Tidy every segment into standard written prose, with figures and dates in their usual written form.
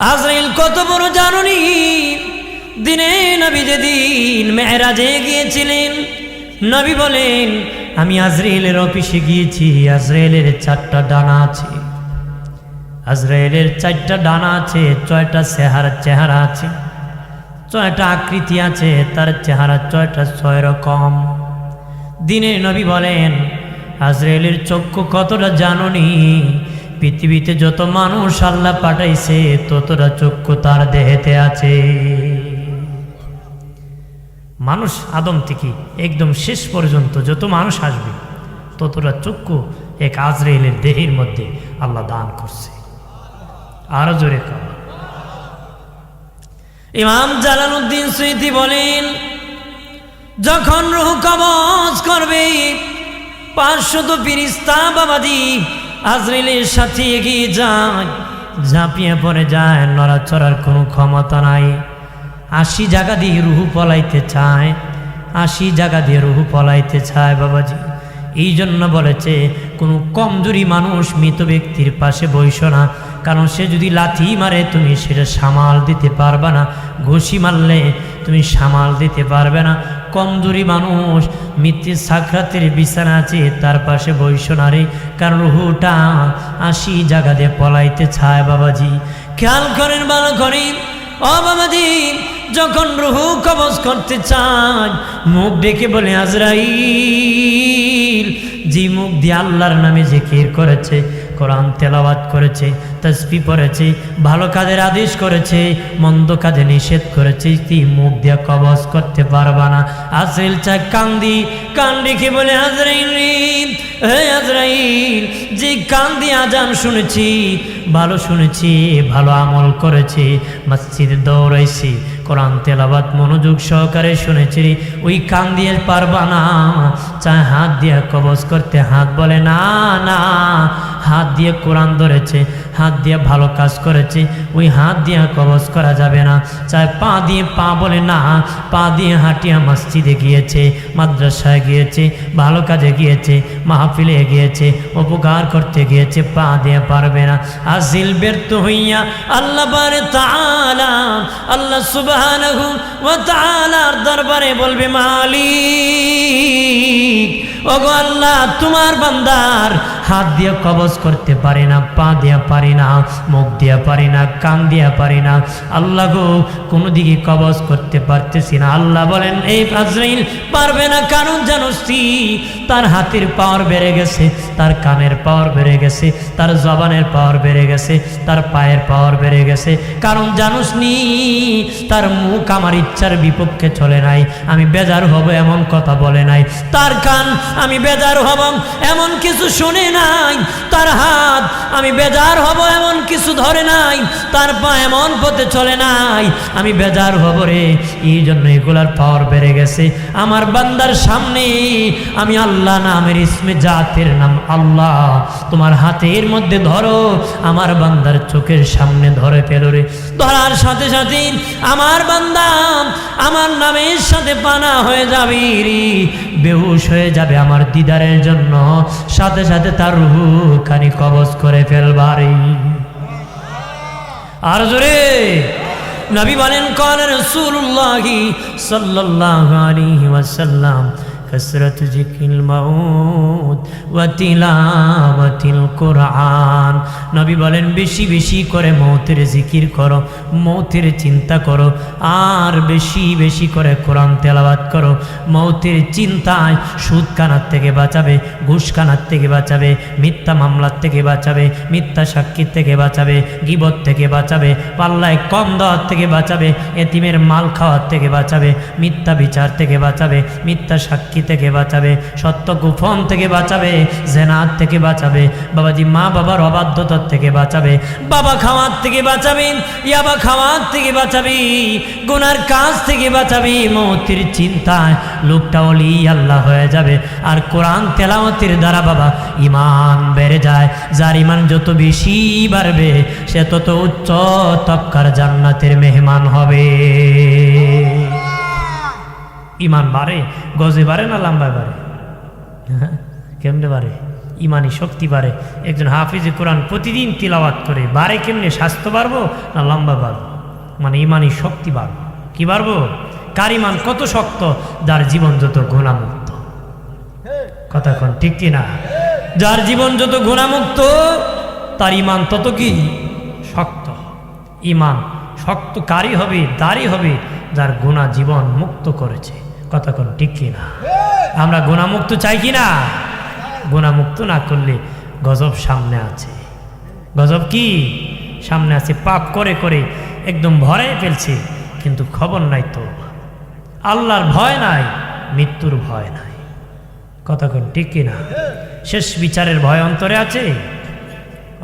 আজরাইল কত বড় জানুনি। দিনে নবী যেদিন মেরাজে গিয়েছিলেন, নবী বলেন আমি আজরাইলের অফিসে গিয়েছি। আজরাইলের 4টা ডানা আছে, আজরাইলের 4টা ডানা আছে, 6টা চেহারা আছে, 6টা আকৃতি আছে, তার চেহারা 6টা 6 রকম। দিনে নবী বলেন আজরাইলের চক্ষু কতটা জানুনি, পৃথিবীতে যত মানুষ আল্লাহ পাঠাইছে ততটা চক্ষু তার দেহেতে আছে। মানুষ আদম থেকে একদম শেষ পর্যন্ত যত মানুষ আসবে ততটা চক্ষু এক আজরাইলের দেহের মধ্যে আল্লাহ দান করছে। আরো জোরে কর। ইমাম জালালউদ্দিন সুয়ুতী বলেন যখন রূহ কবজ করবে 500 ফেরেশতা বাবাজি আজরাইলের সাথে এগিয়ে যায়, ঝাঁপিয়ে পড়ে যায়, নড়াচড়ার কোনো ক্ষমতা নাই। 80 জায়গা দিয়ে রুহু পলাইতে চায়, 80 জায়গা দিয়ে রুহু পলাইতে চায় বাবাজি। এই জন্য বলেছে কোনো কমজোরি মানুষ মৃত ব্যক্তির পাশে বইসো না, কারণ সে যদি লাথি মারে তুমি সেটা সামাল দিতে পারবে না, ঘুষি মারলে তুমি সামাল দিতে পারবে না। কমজোরি মানুষ মৃত্যুর সাকরাতের বিছানা আছে তার পাশে বইসো না রে, কারণ রুহুটা 80 জায়গা দিয়ে পলাইতে চায় বাবাজি। খেয়াল করেন, ভালো করেন ও বাবাজি। যখন রুহু কবজ করতে চায় মুখ ডেকে বলে আজরাইল, যে মুখ দিয়ে আল্লাহর নামে জিকির করেছে, কোরআন তেলাওয়াত করেছে, তাসবিহ পড়েছে, ভালো কাজের আদেশ করেছে, মন্দ কাজে নিষেধ করেছে, তুই মুখ দিয়ে কবজ করতে পারবা না। আজরাইল চায় কান ডেকে বলে আজরাইল, হে আজরাইল, যে কান দিয়ে আজান শুনেছি, ভালো শুনেছি, ভালো আমল করেছি, মসজিদে দৌড়াইছি, কোরআন তেলাওয়াত মনোযোগ সহকারে শুনেছি, ওই কান দিয়ে পারবা না, চায় হাত দিয়ে কবজ করতে। হাত বলে না না, হাত দিয়ে কোরআন ধরেছে, হাত দিয়ে ভালো কাজ করেছে, ওই হাত দিয়ে কবজ করা যাবে না। চায় পা দিয়ে, পা বলে না, পা দিয়ে হাঁটিয়া মসজিদে গিয়েছে, মাদ্রাসায় গিয়েছে, ভালো কাজে গিয়েছে, মাহফিলে গিয়েছে, উপকার করতে গিয়েছে, পা দিয়ে পারবে না। আজিল ব্যর্থ হইয়া আল্লাহ বারে তাআলা, আল্লাহ সুবহানাহু ওয়া তাআলার দরবারে বলবে মালিক, ওগো আল্লাহ, তোমার বান্দার হাত দিয়ে কবজ করতে পারি না, পা দিয়া পারি না, মুখ দিয়া পারি না, কান দিয়া পারি না, আল্লাহ গো কোনো দিকে কবজ করতে পারতেছি না। আল্লাহ বলেন এই আজরাইল পারবে না, কারণ জানোস তার হাতের পাওয়ার বেড়ে গেছে, তার কানের পাওয়ার বেড়ে গেছে, তার জবানের পাওয়ার বেড়ে গেছে, তার পায়ের পাওয়ার বেড়ে গেছে, কারণ জানোস নি তার মুখ আমার ইচ্ছার বিপক্ষে চলে নাই, আমি বেজার হব এমন কথা বলে নাই, তার কান আমি বেজার হব এমন কিছু শুনে নাই, তার হাত আমি বেজার হব এমন কিছু ধরে নাই, তার পা এমন পথে চলে নাই, আমি বেজার হব রে। এই জন্য এগুলার পাওয়ার বেড়ে গেছে। আমার বান্দার সামনে আমি আল্লাহ নামের ইসমে জাতের নাম আল্লাহ তোমার হাতের মধ্যে ধরো, আমার বান্দার চোখের সামনে ধরে ফেলো রে। ধরার সাথে সাথে আমার বান্দা আমার নামের সাথে পানা হয়ে যাবে রে, বেহুশ হয়ে যাবে আমার দিদারের জন্য, সাথে সাথে তার রূহ খানি কবজ করে ফেলবারে। আর জোরে নবী বলেন কাল রাসূলুল্লাহ সাল্লাল্লাহু আলাইহি ওয়াসাল্লাম কাসরাতু যিকরিল মাউত ওয়া তিলাওয়াতিল কুরআন। নবী বলেন বেশি বেশি করে মৌতের জিকির করো, মৌতের চিন্তা করো, আর বেশি বেশি করে কোরআন তেলাওয়াত করো। মৌতের চিন্তায় সুদ কানার থেকে বাঁচাবে, ঘুষ কানার থেকে বাঁচাবে, মিথ্যা মামলার থেকে বাঁচাবে, মিথ্যা সাক্ষীর থেকে বাঁচাবে, গীবত থেকে বাঁচাবে, পাল্লায় কম দেওয়ার থেকে বাঁচাবে, এতিমের মাল খাওয়ার থেকে বাঁচাবে, মিথ্যা বিচার থেকে বাঁচাবে, মিথ্যা সাক্ষী থেকে বাঁচাবে, সত্য গোপন থেকে বাঁচাবে, জেনাত থেকে বাঁচাবে, বাবাজি মা বাবার অবাধ্যতার থেকে বাঁচাবে, বাবা খাওয়ার থেকে বাঁচাবে, ইয়াবা খাওয়ার থেকে বাঁচাবে, গুনার কাজ থেকে বাঁচাবে। মৌতের চিন্তায় লোকটা ওলি আল্লাহ হয়ে যাবে। আর কোরআন তেলাওয়াতের দ্বারা বাবা ইমান বেড়ে যায়। যার ইমান যত বেশি বাড়বে সে তত উচ্চ তবকার জান্নাতের মেহমান হবে। ইমান বাড়ে, গজে বাড়ে না লম্বায় বাড়ে? কেমনে বাড়ে? ইমানি শক্তি বাড়ে। একজন হাফিজে কোরআন প্রতিদিন তিলাওয়াত করে বাড়ে কেমনে? স্বাস্থ্য বাড়বো না লম্বা বাড়বো? মানে ইমানি শক্তি বাড়বো। কি বাড়বো? কার ইমান কত শক্ত? যার জীবন যত গুণামুক্ত। কথা কোন ঠিক কিনা? যার জীবন যত গুণামুক্ত তার ইমান তত কি শক্ত। ইমান শক্ত কারই হবে, তারই হবে যার গুণা জীবন মুক্ত করেছে। কথা কোন ঠিক কিনা? আমরা গুণামুক্ত চাই কিনা? গুণামুক্ত না করলে গজব সামনে আছে। গজব কি সামনে আছে? পাপ করে করে একদম ভরে ফেলছে, কিন্তু খবর নাই তো। আল্লাহর ভয় নাই, মৃত্যুর ভয় নাই। কথা কোন ঠিক কিনা? শেষ বিচারের ভয় অন্তরে আছে।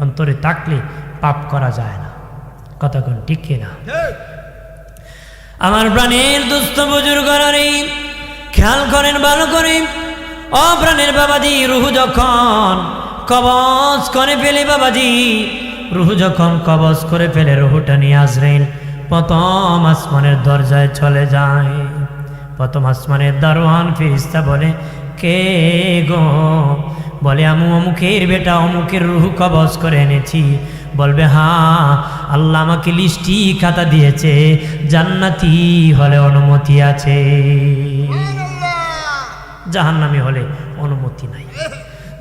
অন্তরে থাকলে পাপ করা যায় না। কথা কোন ঠিক কিনা? আমার প্রাণের দুস্থ বুজুর্গরা খেয়াল করেন ভালো করে। ও প্রাণের বাবাজি, রুহু যখন কবজ করে ফেলে, বাবাজি রুহু যখন কবজ করে ফেলে, রুহুটা নিয়ে আজরাইল প্রথম আসমানের দরজায় চলে যায়। প্রথম আসমানের দারোয়ান ফেরেশতা বলে, কে গো? বলে, আমি অমুকের বেটা, অমুকের রুহু কবজ করে এনেছি। বলবে, হ্যাঁ, আল্লাহ আমাকে লিস্টি খাতা দিয়েছে, জান্নাতি হলে অনুমতি আছে, জাহান্নামী হলে অনুমতি নাই।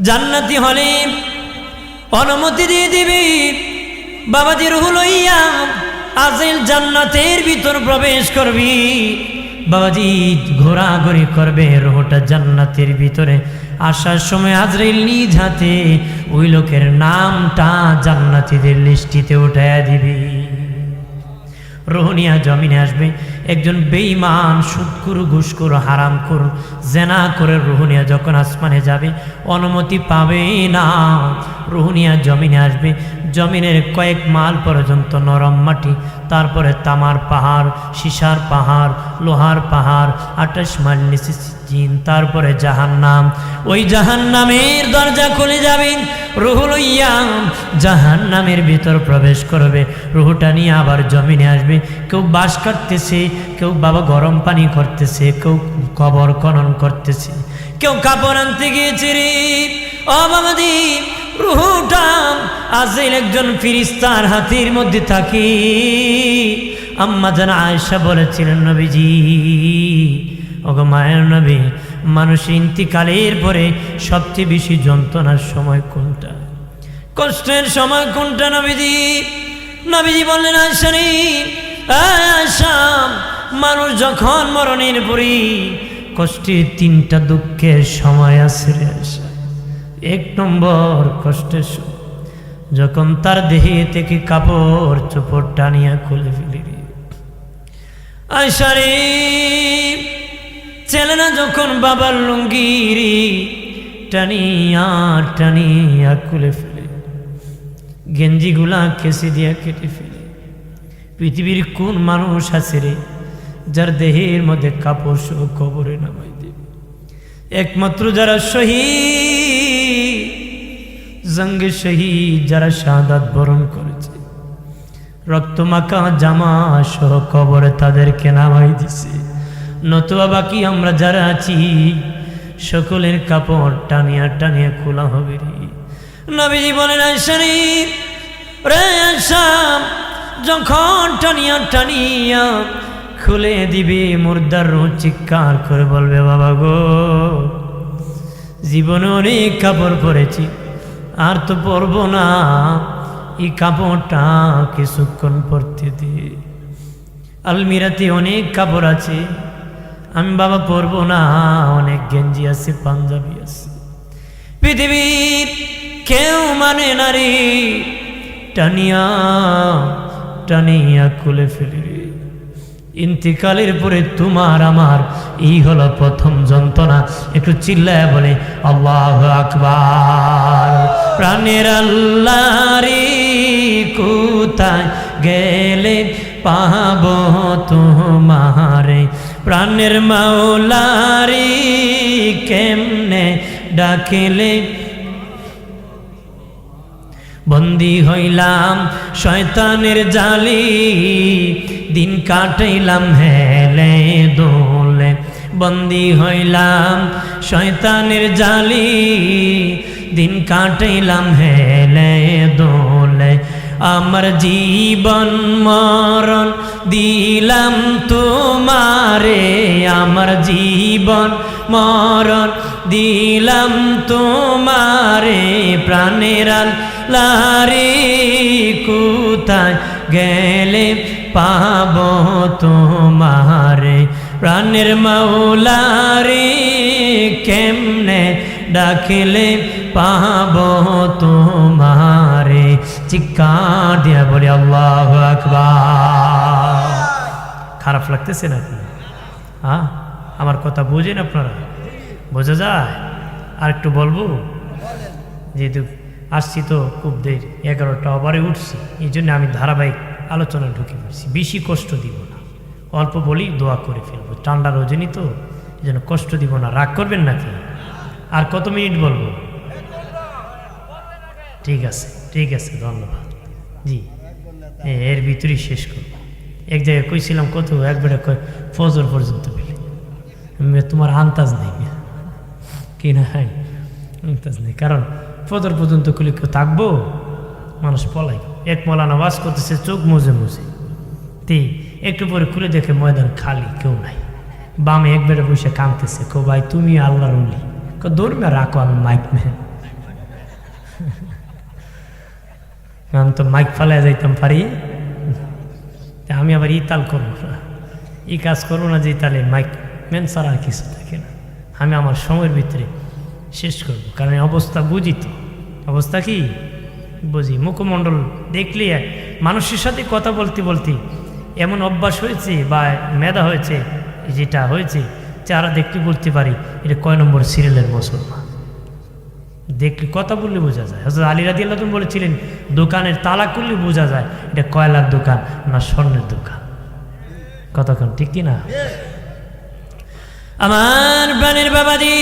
জান্নাতি হলে অনুমতি দিয়ে দিবি। বাবাজি রুহু লইয়া আজরাইল জান্নাতের ভিতর প্রবেশ করবি। বাবাজি ঘোরাঘুরি করবে, রুহুটা জান্নাতের ভিতরে আসার সময় আজরাইল নিজ হাতে ওই লোকের নামটা জান্নাতীদের লিস্টিতে উঠাইয়া দিবি। রুহুনিয়া জমিনে আসবে। একজন বেঈমান, সুদখোর, ঘুষখোর, হারামখোর, জেনা করে রুহুনিয়া যখন আসমানে যাবে অনুমতি পাবে না। রুহুনিয়া জমিনে আসবে। জমিনের কয়েক মাইল পর্যন্ত নরম মাটি, তারপরে তামার পাহাড়, সীসার পাহাড়, লোহার পাহাড়, 28 মাইল নিচে জিন, তারপরে জাহান্নাম। ওই জাহান্নামের দরজা খুলে যাবে। রুহু লইয়া জাহান্নামের ভিতর প্রবেশ করবে। রুহুটা নিয়ে আবার জমিনে আসবে। কেউ বাঁশ কাটতেছে, কেউ বাবা গরম পানি করতেছে, কেউ কবর খনন করতেছে, কেউ কাপড় আনতে গিয়েছে রে। ও বাবাদি, রুহুটা আজরাইল একজন ফেরেশতার হাতের মধ্যে থাকে। আম্মা জান আয়েশা বলেছিলেন, নবীজি, ওগো মায়ের নবী, মানুষ ইন্তিকালের পরে সবচেয়ে বেশি যন্ত্রণার সময় কোনটা, কষ্টের সময় কোনটা নবীজি? নবীজি বললেন, আয়েশা রে, আয়েশা, মানুষ যখন মরণের পরে কষ্টের 3টা দুঃখের সময় আছে রে আয়েশা। 1 নম্বর কষ্টের সময় যখন তার দেহে থেকে কাপড় চোপড় টানিয়া খুলে ফেলি রে আয়েশা রে। ছেলেরা যখন বাবার লুঙ্গিরি টানিয়া টানিয়া খুলে ফেলে, গেঞ্জিগুলা কেসে দিয়া কেটে ফেলে। পৃথিবীর কোন মানুষ আছে রে যার দেহের মধ্যে কাপড় সহ কবরে নামাই দেবে? একমাত্র যারা শহীদ, জঙ্গে শহীদ, যারা শাহাদাত বরণ করেছে, রক্তমাখা জামা সহ কবরে তাদেরকে নামাই দিছে। নতুবা বাকি আমরা যারা আছি সকলের কাপড় টানিয়া টানিয়া খোলা হবে রে। নবীজি বলেন, আয়েশা রে, আয়েশা, যখন টানিয়া টানিয়া খুলে দিবে, মুর্দার রূহ চিৎকার করে বলবে, বাবা গো, জীবনে অনেক কাপড় পরেছি, আর তো পরবো না, এই কাপড়টা কিছুক্ষণ পরতে দে। আলমিরাতে অনেক কাপড় আছে, আমি বাবা পরবো না, অনেক গেঞ্জি আছে, পাঞ্জাবি আছে, পৃথিবীর কেউ মানে না রে, টানিয়া টানিয়া খুলে ফেলে রে। ইন্তিকালের পরে তোমার আমার এই হলো প্রথম যন্ত্রণা। একটু চিল্লায় বলে আল্লাহু আকবার। প্রাণের আল্লাহ রে, কোথায় গেলে পাবো তোমারে? প্রাণের মাওলা রে, কেমনে ডাকিলে? বন্দী হইলাম শয়তানের জালি, দিন কাটাইলাম হেলে দোলে। বন্দী হইলাম শয়তানের জালি, দিন কাটাইলাম হেলে দোলে, আমার জীবন মরণ দিলাম তোমারে, আমার জীবন মরণ দিলাম তোমারে, প্রাণের আল্লাহরে কোথায় গেলে পাব তোমারে, প্রাণের মাওলারে কেমনে ডাকলে পাব তোমারে। চিৎকার দিয়া বলি আল্লাহু আকবার। খারাপ লাগতেছে নাকি? হ্যাঁ, আমার কথা বুঝেন আপনারা? বোঝা যায়? আর একটু বলবো? যেহেতু আসছি তো খুব দেরি, 11টা ওভারে উঠছি, এই জন্য আমি ধারাবাহিক আলোচনা ঢুকে পড়ছি। বেশি কষ্ট দিব না, অল্প বলি দোয়া করে ফেলবো। ঠান্ডা রজনী তো, এই জন্য কষ্ট দিব না। রাগ করবেন নাকি? আর কত মিনিট বলবো? ঠিক আছে, ঠিক আছে, ধন্যবাদ। জি, এর ভিতরেই শেষ করবো। এক জায়গায় কইছিলাম কত, একবারে ফজর পর্যন্ত পেলে। তোমার আন্তাজ নেই কি না? আন্তাজ নেই, কারণ ফজর পর্যন্ত খুলে কেউ থাকবো? মানুষ পলাই। এক মৌলানা ওয়াজ করতেছে, চোখ মুজে মুজে, একটু পরে খুলে দেখে ময়দান খালি, কেউ নাই। বামে একবারে বসে কাঁদতেছে, কো ভাই তুমি আল্লাহর ওলি, দৌড়মে রাখো, আমি মাইক নেই। আমি তো মাইক ফালাই যাইতাম পারি, আমি আবার ই তাল করবো না, ই কাজ করবো না যে তালে মাইক মেন ছাড়া আর কিছু থাকে না। আমি আমার সময়ের ভিতরে শেষ করবো, কারণ অবস্থা বুঝি তো। অবস্থা কি বুঝি? মুখমণ্ডল দেখলে মানুষের সাথে কথা বলতে বলতে এমন অভ্যাস হয়েছে বা মেধা হয়েছে, যেটা হয়েছে যারা দেখতে বলতে পারি এটা কয় নম্বর সিরিয়ালের মুসলমান। দেখলে কথা বললে বোঝা যায়। হযরত আলী রাদিয়াল্লাহু আনহু বলেছিলেন, দোকানের তালা করলে বোঝা যায় এটা কয়লার দোকান না স্বর্ণের দোকান। কতক্ষণ ঠিক কি না? আমার প্রাণের বাবাজি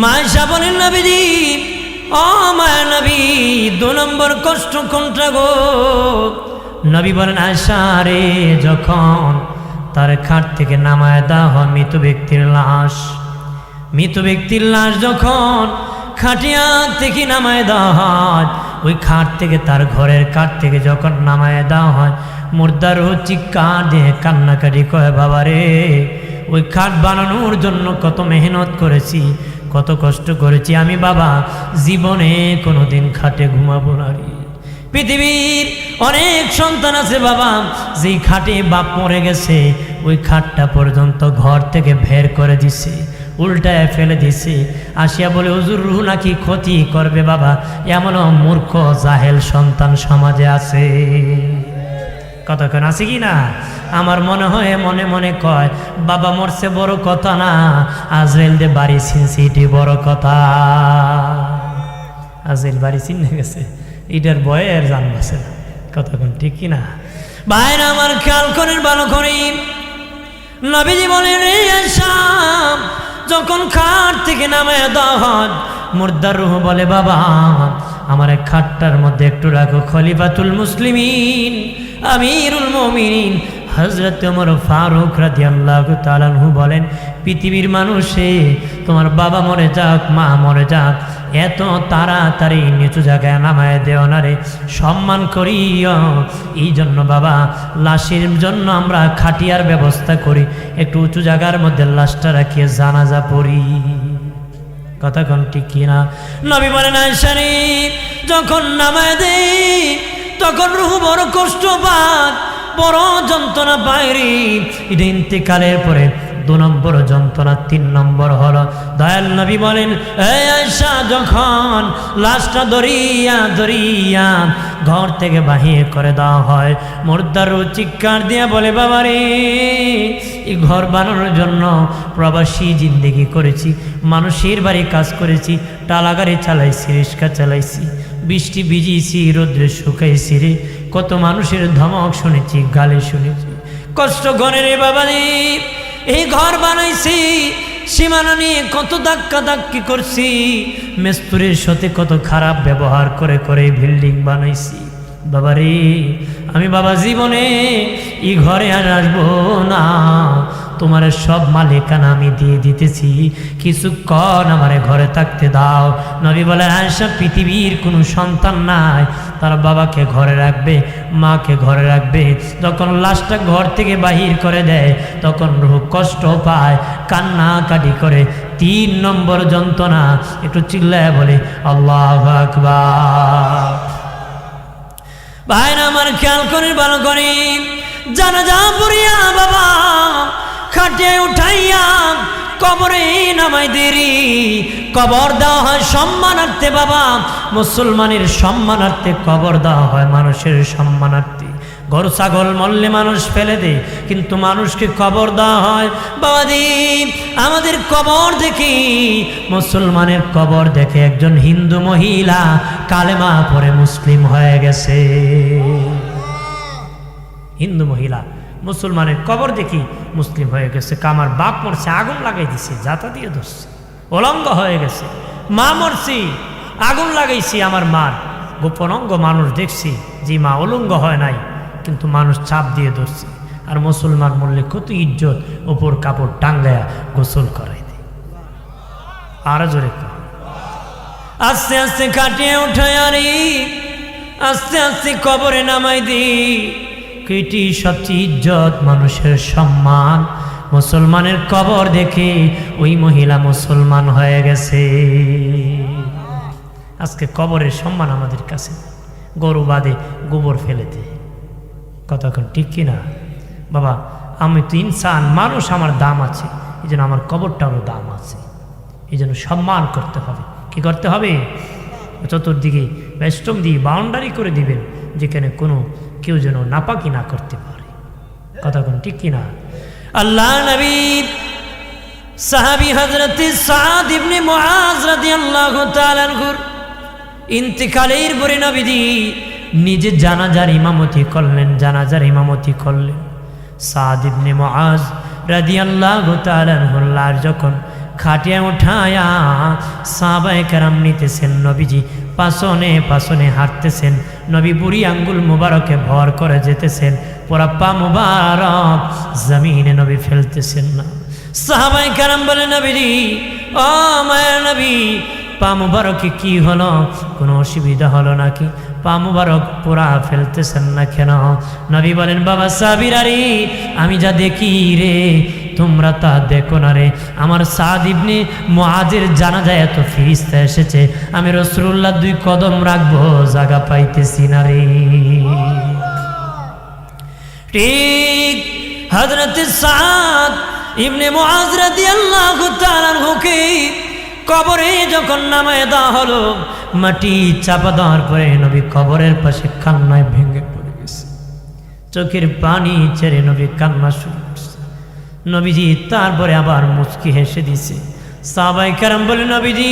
মায়েশা বলেন, নবীজি ও মায়া নবী, 2 নম্বর কষ্ট কোনটা গো? নবী বলেন, আয়েশা রে, যখন তার খাট থেকে নামায় দেওয়া হয় মৃত ব্যক্তির লাশ, মৃত ব্যক্তির লাশ যখন খাটিয়া থেকে নামায় দেওয়া হয়, ওই খাট থেকে, তার ঘরের কাঠ থেকে যখন নামায় দেওয়া হয়, মুর্দার চিৎকার দিয়ে কান্নাকাটি কয়, বাবা রে, ওই খাট বানানোর জন্য কত মেহনত করেছি, কত কষ্ট করেছি আমি বাবা, জীবনে কোনোদিন খাটে ঘুমাবো না রে। পৃথিবীর অনেক সন্তান আছে বাবা, যেই খাটে বাপ মরে গেছে, ওই খাটটা পর্যন্ত ঘর থেকে বের করে দিছে, উল্টায় ফেলে দিছে। আসিয়া বলে, হুজুর রুহ নাকি ক্ষতি করবে বাবা, এমনও মূর্খ জাহেল সন্তান সমাজে আছে। কতক্ষণ আছে কি না? আমার মনে হয় মনে মনে কয়, বাবা মরছে বড় কথা না, আজরাইল দে বাড়ি সিনসিটি বড় কথা। আজরাইল বাড়ি চিনে গেছে, এটার ভয়ে আর জান বাসে না। কতক্ষণ ঠিক কি না? ভাইরা আমার খেয়াল করেন ভালো করে, নবীজি বলেন, রে আয়েশা, যখন খাট থেকে নামায় দেওয়া হয়, মুর্দার রূহ বলে, বাবা আমার এক খাটটার মধ্যে একটু রাখো। খলিফাতুল মুসলিমিন আমিরুল মুমিনিন হযরত ওমর ফারুক রাদিয়াল্লাহু তাআলা আনহু বলেন, পৃথিবীর মানুষে তোমার বাবা মরে যাক, মা মরে যাক, এত তাড়াতাড়ি নিচু জায়গায় নামায় দেও না রে, সম্মান করিও। এই জন্য বাবা লাশের জন্য আমরা খাটিয়ার ব্যবস্থা করি, একটু উঁচু জায়গার মধ্যে লাশটা রাখিয়ে জানাজা পড়ি। কথা কোন ঠিক কিনা? নবী বলেন, আয়েশা রে, যখন নামায় দেই তখন রূহ বড় কষ্ট পায়, বড় যন্ত্রণা পায় রে। এটা ইন্তেকালের পরে 2 নম্বর যন্ত্রণা। 3 নম্বর হলো, দয়াল নবী বলেন, এই আয়েশা, যখন লাশটা দরিয়া দরিয়া ঘর থেকে বাহির করে দেওয়া হয়, মুর্দার চিৎকার দিয়ে বলে, বাবা রে, এই ঘর বানানোর জন্য প্রবাসী জিন্দেগি করেছি, মানুষের বাড়ি কাজ করেছি, টালা গাড়ি চালাইছি, রিক্সা চালাইছি, বৃষ্টি ভিজিয়েছি, রোদ্রে শুকাইছি রে, কত মানুষের ধমক শুনেছি, গালি শুনেছি, কষ্ট করে রে বাবা রে। এই ঘর বানাইছি, সীমানা নিয়ে কত ধাক্কা ধাক্কি করছি, মিস্ত্রির সাথে কত খারাপ ব্যবহার করে করে বিল্ডিং বানাইছি। বাবা রে, আমি বাবা জীবনে এই ঘরে আর আসবো না, তোমার সব মালিকানা আমি দিয়ে দিতেছি, কিছুক্ষণ আমারে ঘরে থাকতে দাও। নবী বলে, আয়েশা, পৃথিবীর কোনো সন্তান নাই তার বাবাকে ঘরে রাখবে, মাকে ঘরে রাখবে। যখন লাশটা ঘর থেকে বাহির করে দেয় তখন রূহ কষ্ট পায়, কান্নাকাটি করে। 3 নম্বর যন্ত্রণা, একটু চিল্লায় বলে আল্লাহু আকবার। ভাইরা আমার, খেয়াল করে ভালো করে, জানাজা পড়িয়া বাবা খাটে উঠাইয়া কবরে নামাই দেরি। কবর দেওয়া হয় সম্মানার্থে বাবা, মুসলমানের সম্মানার্থে কবর দেওয়া হয়, মানুষের সম্মানার্থে। গরু ছাগল মরলে মানুষ ফেলে দেয়, কিন্তু মানুষকে কবর দেওয়া হয়। বাবাদি, আমাদের কবর দেখি, মুসলমানের কবর দেখে একজন হিন্দু মহিলা কালেমা পড়ে মুসলিম হয়ে গেছে। হিন্দু মহিলা মুসলমানের কবর দেখি মুসলিম হয়ে গেছে। কামার বাপ মরছে, আগুন লাগাই দিছে, জাতা দিয়ে ধরছে, অলঙ্গ হয়ে গেছে। মা মরছি, আগুন লাগাইছি আমার মার গোপন অঙ্গ মানুষ দেখছি, যে মা অলঙ্গ হয় নাই, কিন্তু মানুষ চাপ দিয়ে ধরছে। আর মুসলমান মরলে কত ইজ্জত, ওপর কাপড় টাঙ্গায়া গোসল করাই দেয়। আর জোরে আস্তে আস্তে কাটিয়ে উঠায়, আরে আস্তে আস্তে কবরে নামাই দিই। কেটি সবচেয়ে ইজ্জত, মানুষের সম্মান। মুসলমানের কবর দেখে ওই মহিলা মুসলমান হয়ে গেছে। আজকে কবরের সম্মান আমাদের কাছে, গরু বাদে গোবর ফেলে দেয়। কতক্ষণ ঠিক কিনা বাবা? আমি তো ইনসান, মানুষ, আমার দাম আছে, এই জন্য আমার কবরটারও দাম আছে। এই জন্য সম্মান করতে হবে। কি করতে হবে? চতুর্দিকে বেষ্টম দিয়ে বাউন্ডারি করে দিবেন, যেখানে কোনো কেউ যেন নাপাকি না করতে পারে। কতক্ষণ ঠিক কিনা? আল্লাহ নবী সাহাবী হযরত সাদ ইবনে মুআজ রাদিয়াল্লাহু তাআলা আনহুর ইন্তিকালের পরে নবীজি নিজে জানাজার ইমামতি করলেন, জানাজার ইমামতি করলেন। সাদ ইবনে মুআজ রাদিয়াল্লাহু তাআলা আনহুর লাশ যখন খাটিয়া উঠায়া সাহাবায়ে কেরাম নিতেছেন, নবীজি পাছনে পাছনে হাঁটতেছেন, নবী বুড়ি আঙ্গুল মুবারকে ভর করে যেতেছেন, পুরা পা মুবারক জমিনে নবী ফেলতেছেন না। সাহাবায়ে কেরাম বলে, নবীজি, ও মায়ের নবী, পা মুবারকে কি হলো? কোনো অসুবিধা হলো নাকি? পা মুবারক পুরা ফেলতেছেন না কেন? নবী বলেন, বাবা সাবির, আরে আমি যা দেখি রে, তোমরা তা দেখো না রে। আমার সাদ ইবনে মুআজের জানাজায় এত ফেরেশতা এসেছে, আমি রাসূলুল্লাহ 2 কদম রাখবো, জায়গা পাইতেছি না রে। ঠিক হযরত সাদ ইবনে মুআজ রাদিয়াল্লাহু তাআলা আনহুকে কবরে যখন নামায় দেওয়া হলো, মাটি চাপা দেওয়ার পরে নবী কবরের পাশে কান্নায় ভেঙে পড়ে গেছে। চোখের পানি ছেড়ে নবী কান্না শুরু করছে। নবীজি তারপরে আবার মুচকি হেসে দিছে। সাহাবায়ে কেরাম বলে, নবীজি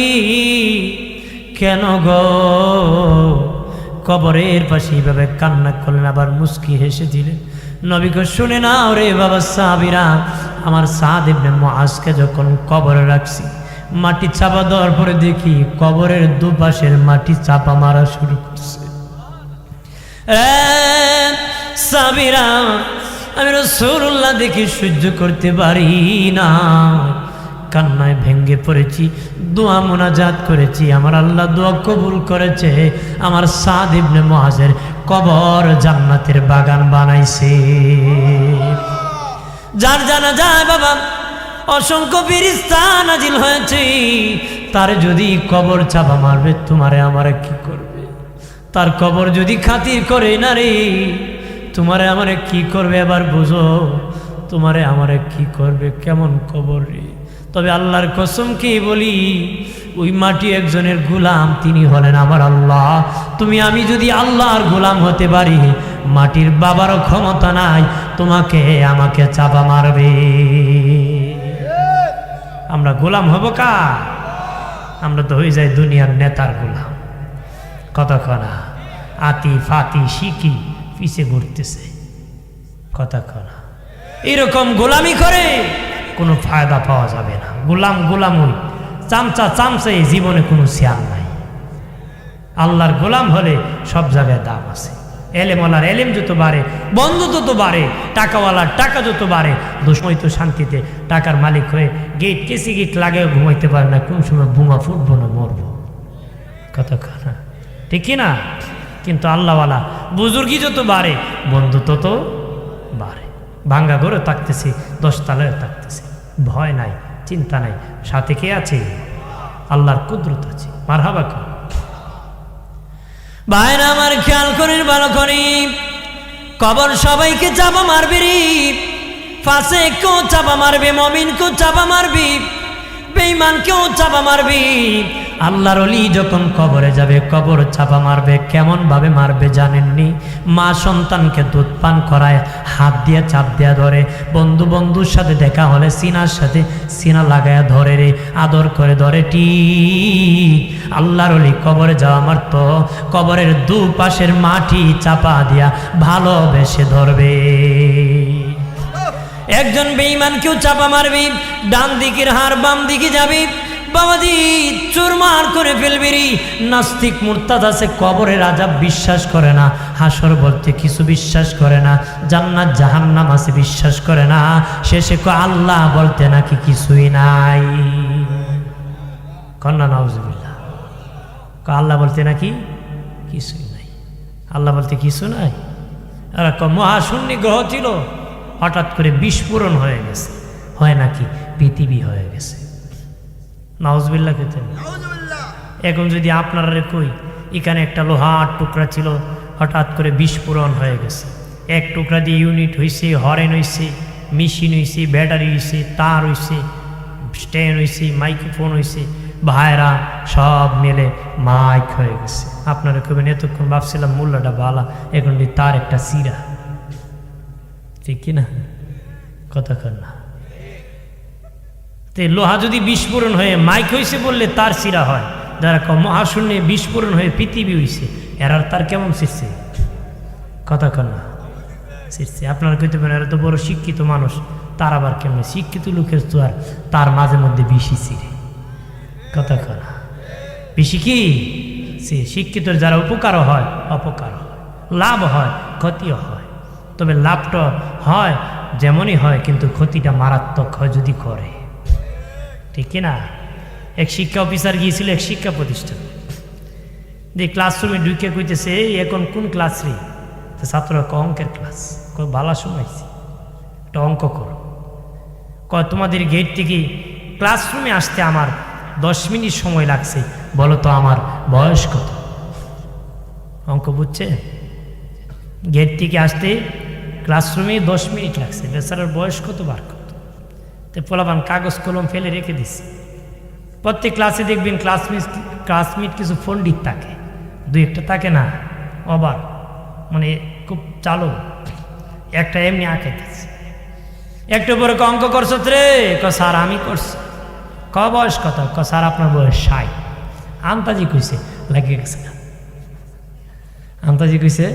কেন গো কবরের পাশে এইভাবে কান্না করলেন, আবার মুচকি হেসে দিলেন? নবীকে শুনে না রে বাবা সাহাবীরা, আমার সাদ ইবনে মুআজকে যখন কবরে রাখছি, মাটি চাপা দেওয়ার পরে দেখি কবরের দুপাশের মাটি চাপা মারা শুরু করছে। সাহাবীরা, আমি রাসূলুল্লাহ দেখি সহ্য করতে পারি না, কান্নায় ভেঙ্গে পড়েছি, দোয়া মোনাজাত করেছি, আমার আল্লাহ দোয়া কবুল করেছে, আমার সাদ ইবনে মুআজের কবর জান্নাতের বাগান বানাইছে। যার জানা যায় বাবা অসংখ্য ফেরেশতা নাজিল হয়েছে, তার যদি কবর চাপা মারবে, তোমারে আমারে কি করবে? তার কবর যদি খাতির করে না রে, তোমারে আমারে কি করবে? এবার বুঝো, তোমারে আমারে কি করবে? কেমন কবর রে? তবে আল্লাহর কসম কি বলি, ওই মাটি একজনের গোলাম, তিনি হলেন আমার আল্লাহ। আমি যদি আল্লাহর গোলাম হতে পারি, মাটির বাবারও ক্ষমতা নাই তোমাকে আমাকে চাপা মারবে। আমরা গোলাম হব কা? আমরা তো হয়ে যাই দুনিয়ার নেতার গোলাম। কতক্ষণা আতি ফাতি শিকি পিছে ঘুরতেছে, কতক্ষণা এরকম গোলামি করে কোনো ফায়দা পাওয়া যাবে না। গোলামই চামচা জীবনে কোনো শেয়ার নাই। আল্লাহর গোলাম হলে সব জায়গায় দাম আছে। এলেমওয়ালার এলেম যত বাড়ে, বন্ধু তত বাড়ে, টাকাওয়ালার টাকা যত বাড়ে, দুসময় তো শান্তিতে টাকার মালিক হয়ে গেট কেসি গেট লাগে ঘুমাইতে পারে না, কোন সময় বোমা ফুটবো না মরবো, কথা খানা ঠিক কি না? কিন্তু আল্লাহওয়ালা বুজুর্গি যত বাড়ে, বন্ধু তত বাড়ে। ভাঙ্গা ঘরে থাকতেছি, 10 তলায় থাকতেছি, ভয় নাই, চিন্তা নাই, সাথে কে আছে? আল্লাহর কুদরত আছে। মারহাবা কর ভাইরা আমার, খেয়াল করেন ভালো করে, কবর সবাইকে চাপা মারবে রে, ফাসিককেও চাপা মারবে, মুমিনকেও চাপা মারবে, বেঈমানকেও চাপা মারবে। আল্লাহর ওলি যখন কবরে যাবে, কবর চাপা মারবে। কেমন ভাবে মারবে জানেননি? মা সন্তানকে দুধ পান করায় হাত দিয়ে চাপ দেয়া ধরে, বন্ধুর সাথে দেখা হলে সিনার সাথে সিনা লাগায়া ধরে রে, আদর করে ধরে। ঠিক আল্লাহর ওলি কবরে যাওয়া মারত, কবরের দুপাশের মাটি চাপা দিয়া ভালোবেসে ধরবে। একজন বেঈমানকেও চাপা মারবি, ডান দিকের হার বাম দিকে যাবি, বাবাজি চুরমার করে ফেলবি। নাস্তিক মুরতাদ আছে, কবরের আযাব বিশ্বাস করে না, হাসর বলতে কিছু বিশ্বাস করে না, জান্নাত জাহান্নাম আছে বিশ্বাস করে না, শেষে আল্লাহ বলতে নাকি কিছুই নাই। কন্যা নাউজুবিল্লাহ, আল্লাহ বলতে নাকি কিছুই নাই, আল্লাহ বলতে কিছু নাই। আর মহাশূন্য গ্রহ ছিল, হঠাৎ করে বিস্ফোরণ হয়ে গেছে, হয় নাকি পৃথিবী হয়ে গেছে। নাউজুবিল্লাহ খেতে। এখন যদি আপনারা কই এখানে একটা লোহার টুকরা ছিল, হঠাৎ করে বিস্ফোরণ হয়ে গেছে, এক টুকরা দিয়ে ইউনিট হয়েছে, হরেন হয়েছে, মেশিন হয়েছে, ব্যাটারি হয়েছে, তার হয়েছে, স্ট্যান্ড হয়েছে, মাইক্রোফোন হয়েছে, ভাইরা সব মিলে মাইক হয়ে গেছে। আপনারা কবেন এতক্ষণ ভাবছিলাম মূল্যটা ভালা, এখন তার একটা সিরা, ঠিক কিনা? কথা কর না। তে লোহা যদি বিস্ফোরণ হয়ে মাইক হয়েছে বললে তার সিরা হয়, যারা মহাশূন্যে বিস্ফোরণ হয়ে পৃথিবী হয়েছে, এরার তার কেমন শিখছে? কথা কর না, শিখছে। আপনারা কইতে পারেন এরা তো বড় শিক্ষিত মানুষ, তার আবার কেমন? শিক্ষিত লোকের তো আর তার মাঝে মধ্যে বেশি ছিঁড়ে, কথা কর না। বেশি কি সে শিক্ষিতর যারা উপকারও হয় অপকার হয়, লাভ হয় ক্ষতিও হয়, তবে লাভটা হয় যেমনই হয়, কিন্তু ক্ষতিটা মারাত্মক হয় যদি করে, ঠিক না? এক শিক্ষা অফিসার গিয়েছিল এক শিক্ষা প্রতিষ্ঠান, যে ক্লাসরুমে ঢুকে কইতেছে এখন কোন ক্লাস রে? ছাত্ররা অঙ্কের ক্লাস, ভালো শোনাইছি, একটা অঙ্ক করো। তোমাদের গেট থেকে ক্লাসরুমে আসতে আমার 10 মিনিট সময় লাগছে, বলো তো আমার বয়স কত? অঙ্ক বুঝছে? গেট থেকে আসতে ক্লাসরুমে 10 মিনিট লাগছে, বেচারার বয়স কত বার কত? তো পোলাপান কাগজ কলম ফেলে রেখে দিচ্ছে। প্রত্যেক ক্লাসে দেখবেন ক্লাসমেট কিছু পণ্ডিত থাকে, 2-1টা থাকে না, আবার মানে খুব চালু, একটা এমনি আঁকাইতেছে। একটু পরে অঙ্ক করছো রে? স্যার আমি করছি। বয়স কত? স্যার আপনার বয়স 60। আন্তাজি কইছে, লাগিয়ে গেছে না আন্তাজি কইছে।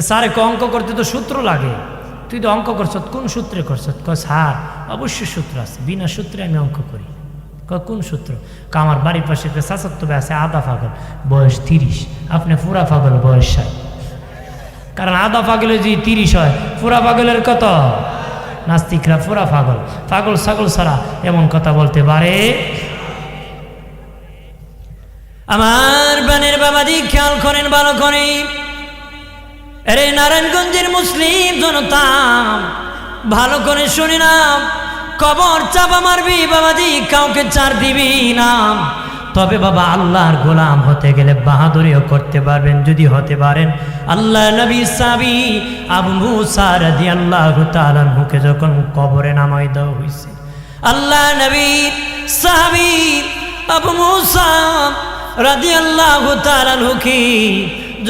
স্যার অঙ্ক করতে তো সূত্র লাগে, তুই তো অঙ্ক করছ, কোন সূত্রে করছ? স্যার অবশ্যই সূত্র আছে, বিনা সূত্রে আমি অঙ্ক করি। কোন সূত্র? আমার বাড়ির পাশে একটা চাচাতো ভাই আছে, আধা পাগল, বয়স 30, আপনি পুরা পাগল, বয়স 60। কারণ আধা পাগলের যদি 30 হয়, পুরা পাগলের কত? নাস্তিকরা পুরা পাগল, পাগল ছাগল ছাড়া এমন কথা বলতে পারে? আমার বানের বাবাজি খেয়াল করেন ভালো করে, আরে নারায়ণগঞ্জের মুসলিম জনতা ভালো করে শুনে না, কবর চাপা মারবি বাবাজি, কাউকে ছাড় দিবি না। তবে বাবা আল্লাহর গোলাম হতে গেলে বাহাদুরিও করতে পারবেন যদি হতে পারেন। আল্লাহ নবী সাহাবী আবু মুসা রাদিয়াল্লাহু তাআলা আনহুকে যখন কবরে নামাই দেওয়া হয়েছে, আল্লাহ নবী সাহাবী আবু মুসা রাদিয়াল্লাহু তাআলা আনহুকে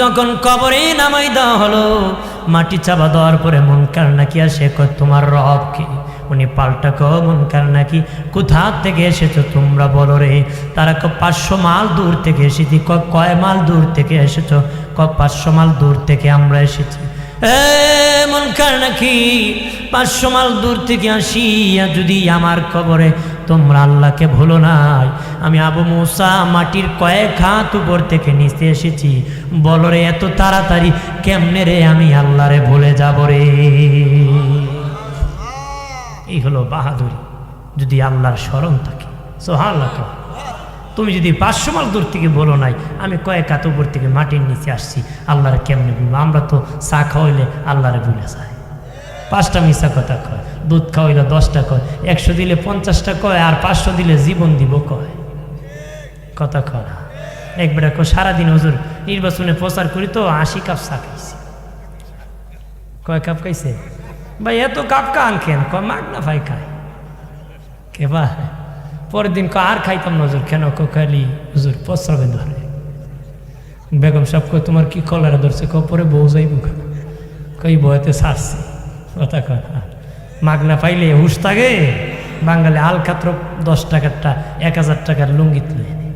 যখন কবরে নামাই দেওয়া হলো, মাটি চাপা দেওয়ার পরে মুনকার নাকির সে কয় তোমার রব কে? উনি পাল্টা কও মুনকার নাকির কোথা থেকে এসেছো তোমরা বলো রে? তারা 500 মাইল দূর থেকে এসেছি। কয় মাইল দূর থেকে এসেছো? 500 মাইল দূর থেকে আমরা এসেছি। মুনকার নাকির 500 মাইল দূর থেকে আসিয়া যদি আমার কবরে তোমরা আল্লাহকে ভুলো নাই। আমি আবু মুসা মাটির কয়েক হাত উপর থেকে নিচে এসেছি, বলো রে এত তাড়াতাড়ি কেমনে রে আমি আল্লাহরে ভুলে যাব রে। এই হলো বাহাদুরি, যদি আল্লাহর স্মরণ থাকে। সুবহানাল্লাহ। তুমি যদি 500 মাইল দূর থেকে বলো নাই আমি কয়েক হাত উপর থেকে মাটির নিচে আসছি, আল্লাহরে কেমনে ভুলবো? আমরা তো চা খাওয়াইলে আল্লাহরে ভুলে যাই, 5টা মিশা কথা কয়, দুধ খাওয়াইলে 10টা কয়, 100 দিলে 50টা কয়, আর 500 দিলে জীবন দিব কয়, কথা কয় না। একবার সারাদিন হুজুর নির্বাচনে প্রচার করি তো 80 কাপ চা খাইছি। কয় কাপ খাইছে ভাই? এত কাপ কান কেন? কয় মাগনা ভাই খায় কে ভাই। পরের দিন আর খাইতাম না হুজুর। কেন? খালি হুজুর প্রস্রাবে ধরে। বেগম সাহেব কয় তোমার কি কলেরা ধরছে? পরে বউ যাইব কই বইতে ছাড়ছে, কথা কয়। মাগনা পাইলে হুশ থাকে। বাঙালি আলকাত্র 10 টাকারটা 1000 টাকার লুঙ্গিত লয়ে নে।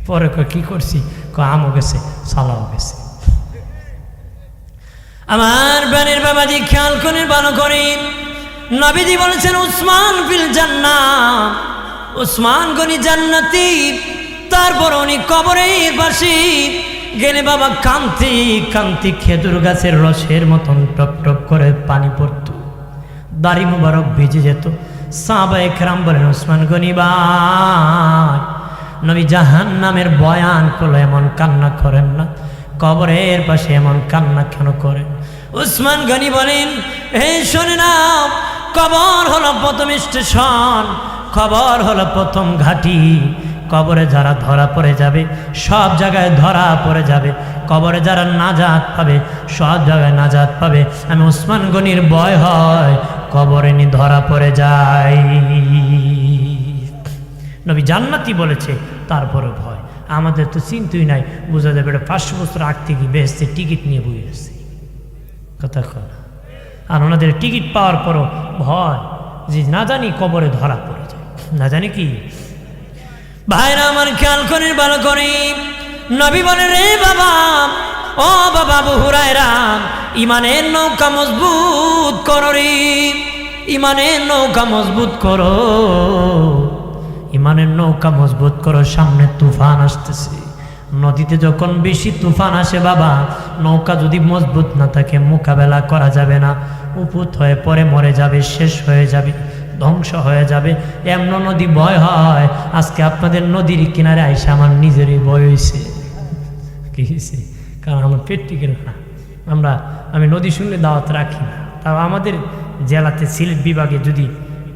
পরে কয় কি করছি? কয় আমও গেছে সালাও গেছে। আমার বানের বাবাজি খেয়াল করে ভালো করে, নবীজি বলেছেন উসমান ফিল জান্নাহ, উসমান গনি জান্নাতি। তারপর উনি কবরের পাশে গেলে বাবা কান্তি কান্তি খেজুর গাছের রসের মতন টপ টপ করে পানি পড়ত, দাড়ি মুবারক ভিজে যেত। সাহাবায়ে কেরাম বলেন উসমান গনি ভাই, নবী জাহান্নামের বয়ান করলে এমন কান্না করেন না, কবরের পাশে এমন কান্না কেন করেন? উসমান গনি বলেন হে শোনে না, কবর হলো প্রথম স্টেশন, কবর হলো প্রথম ঘাঁটি। কবরে যারা ধরা পড়ে যাবে সব জায়গায় ধরা পড়ে যাবে, কবরে যারা নাজাত পাবে সব জায়গায় নাজাত পাবে। আমি উসমান গনির ভয় হয় কবরে নি ধরা পড়ে যায়। নবী জান্নাতি বলেছে তারপরে ভয়। আমাদের তো চিন্তুই নাই, বোঝা যাবে এটা 500 বছর আগ থেকে বেসছে, টিকিট নিয়ে বই আসছে, কথা কয় না। আর ওনাদের টিকিট পাওয়ার পরও ভয় যে না জানি কবরে ধরা পড়ে যায়, না জানি কি। ভাইরা আমার খেয়াল করে ভালো করে, নবী বলে রে বাবা, ও বাবা আবু হুরায়রা, ইমানের নৌকা মজবুত করো রে, ইমানের নৌকা মজবুত করো, ইমানের নৌকা মজবুত করো। সামনে তুফান আসতেছে, নদীতে যখন বেশি তুফান আসে বাবা, নৌকা যদি মজবুত না থাকে মোকাবেলা করা যাবে না, উপুত হয়ে পরে মরে যাবে, শেষ হয়ে যাবে, ধ্বংস হয়ে যাবে। এমন নদী ভয় হয়। আজকে আপনাদের নদীর কিনারে আইসা আমার নিজেরই ভয় হয়েছে। কি হয়েছে? কারণ আমার পেট টিকে না। আমি নদী শুনলে দাওয়াত রাখি না। তাও আমাদের জেলাতে সিলেট বিভাগে যদি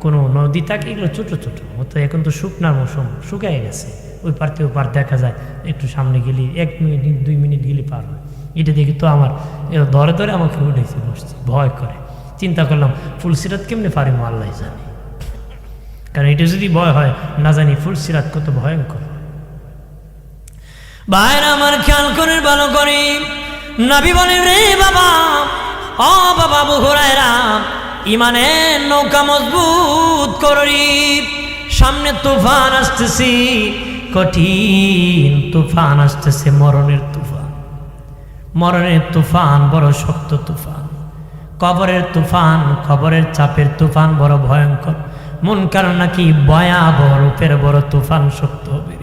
কোনো নদী থাকে, এগুলো ছোটো ছোটো হতো। এখন তো শুকনার মৌসুম, শুকায় গেছে। ওই পারতে ওই পার দেখা যায়, একটু সামনে গেলে 1 মিনিট 2 মিনিট গেলে পার হয়। এটা দেখি তো আমার ধরে ধরে আমাকে উঠেছে, বসছে, ভয় করে। চিন্তা করলাম ফুলসিরাত কেমনে পারি আল্লাহ জানে। কারণ এটা যদি ভয় হয়, না জানি ফুলসিরাত কত ভয়ঙ্কর। ভাইরা আমার খেয়াল করে ভালো করে, নবী বলেন রে বাবা, ও বাবা আবু হুরায়রা, ইমানের নৌকা মজবুত করি, সামনে তুফান আসতেছি, কঠিন তুফান আসতেছে, মরণের তুফান। মরণের তুফান বড় শক্ত তুফান, কবরের তুফান, কবরের চাপের তুফান বড় ভয়ঙ্কর। মুনকার নাকি ভয়াবহ রূপের বড় তুফান শক্ত হবে।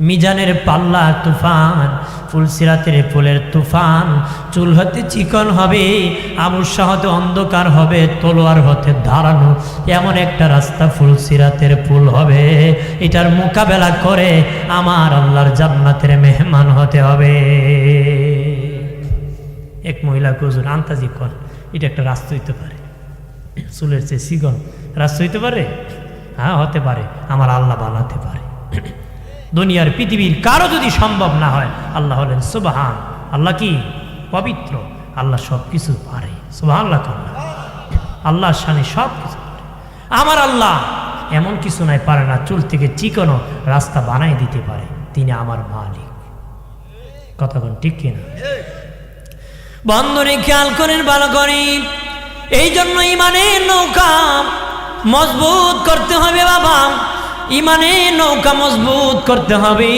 মিজানের পাল্লা তুফান, ফুলসিরাতের ফুলের তুফান, চুল হতে চিকন হবে, আমুসা হতে অন্ধকার হবে, তলোয়ার হতে ধারানো এমন একটা রাস্তা ফুলসিরাতের ফুল হবে। এটার মোকাবেলা করে আমার আল্লাহর জান্নাতের মেহমান হতে হবে। এক মহিলা হুজুর আন্তাজি কর, এটা একটা রাস্তা হইতে পারে, চুলের চেয়ে চিকন রাস্তা হইতে পারে? হ্যাঁ হতে পারে, আমার আল্লাহ বানাতে পারে। দুনিয়ার পৃথিবীর কারো যদি সম্ভব না হয়, আল্লাহ হলেন সুবহান। আল্লাহ কি পবিত্র, আল্লাহ সব কিছু পারে। সুবহানাল্লাহ, আল্লাহর শানে সব কিছু পারে। আমার আল্লাহ এমন কিছু নাই পারে না, চুল থেকে চিকনো রাস্তা বানাই দিতে পারে। তিনি আমার মালিক। কথা কোন ঠিক কিনা? বন্ধুরে খেয়াল করেন ভালো করে, এই জন্য ইমানের নৌকা মজবুত করতে হবে বাবা, ইমানের নৌকা মজবুত করতে হবে।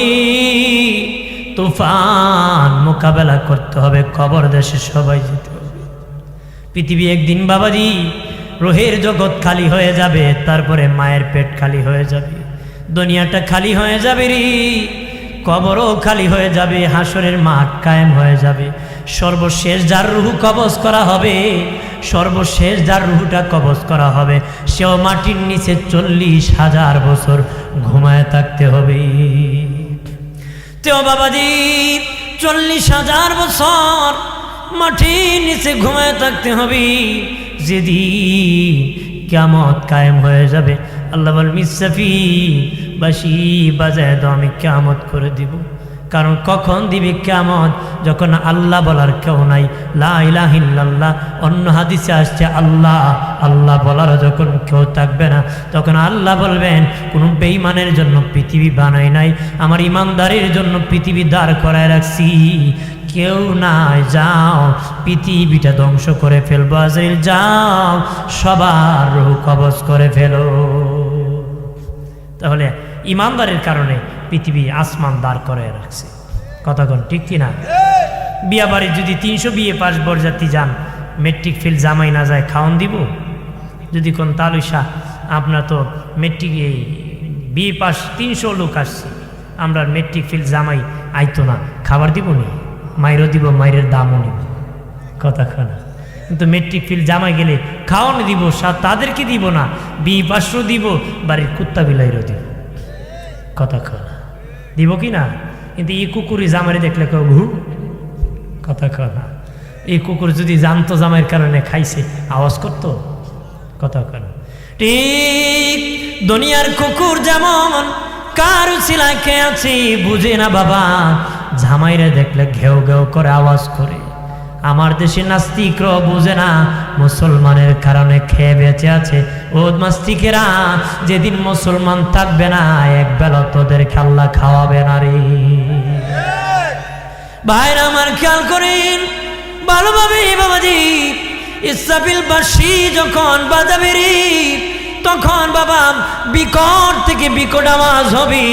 তুফান মোকাবেলা করতে হবে, কবর দেশে সবাই যেতে হবে। পৃথিবী একদিন বাবাজি রুহের জগৎ খালি হয়ে যাবে, তারপরে মায়ের পেট খালি হয়ে যাবে, দুনিয়াটা খালি হয়ে যাবে রে, কবরও খালি হয়ে যাবে, হাসরের মাঠ কায়েম হয়ে যাবে। সর্বশেষ যার রুহু কবজ করা হবে, সর্বশেষ যার রুহুটা কবজ করা হবে, সেও মাটির নিচে 40,000 বছর ঘুমায় থাকতে হবে। তেও বাবাজি 40,000 বছর মাটির নিচে ঘুমায় থাকতে হবে। যেদিন কিয়ামত কায়েম হয়ে যাবে, আল্লাহ বল মিসফি বাসি বাজায় দাও, আমি কিয়ামত করে দিব। কারণ কখন দিবে কিয়ামত? যখন আল্লাহ বলার কেউ নাই, লা ইলাহা ইল্লাল্লাহ। অন্য হাদিসে আসছে আল্লাহ আল্লাহ বলার যখন কেউ থাকবে না, তখন আল্লাহ বলবেন কোনো বেঈমানের জন্য পৃথিবী বানাই নাই, আমার ইমানদারের জন্য পৃথিবী দাঁড় করায় রাখছি। কেউ নাই, যাও পৃথিবীটা ধ্বংস করে ফেলবো। আজরাইল যাও সবার রূহ কবজ করে ফেলো। তাহলে ইমানদারের কারণে পৃথিবী আসমান দাঁড় করে রাখছে। কথাক্ষণ ঠিক কিনা? বিয়া বাড়ি যদি 300 বিয়ে পাশ বরযাত্রী যান, মেট্রিক ফেল জামাই না যায়, খাওয়ান দিব? যদি কোন তালুসা আপনার তো মেট্রিক বিয়ে পাশ 300 লোক আসছে, আমরা মেট্রিক ফেল জামাই আইতো না, খাবার দিব নি? মাইরও দিব, মাইরের দামও নিব। কথাক্ষণ কিন্তু মেট্রিক ফেল জামাই গেলে খাওয়ানো দিব, তাদেরকে দিব না, বিয়ে পাশও দিব, বাড়ির কুত্তা বিলাইরও দিব। কথাক্ষণ দিব কি না? কিন্তু এই কুকুরি জামাই দেখলে কেউ ভু। কথাক্ষণ এই কুকুর যদি জানতো জামাইয়ের কারণে খাইছে, আওয়াজ করতো? কথাক্ষণ ঠিক দুনিয়ার কুকুর যেমন কার উছিলায় খেয়ে আছে বুঝে না বাবা, জামাইরে দেখলে ঘেউ ঘেউ করে আওয়াজ করে। আমার দেশে নাস্তিকরা বুঝে না মুসলমানের কারণে খেয়ে বেঁচে আছে। ও নাস্তিকেরা, যেদিন মুসলমান থাকবে না, এক বেলা তোদেরকে আল্লাহ খাওয়াবে না রে। ভাইরা আমার খেয়াল করেন ভালোভাবে বাবাজি, ইসরাফিল বাঁশি যখন বাজাবে রে, তখন বাবা বিকট থেকে বিকট আওয়াজ হবে।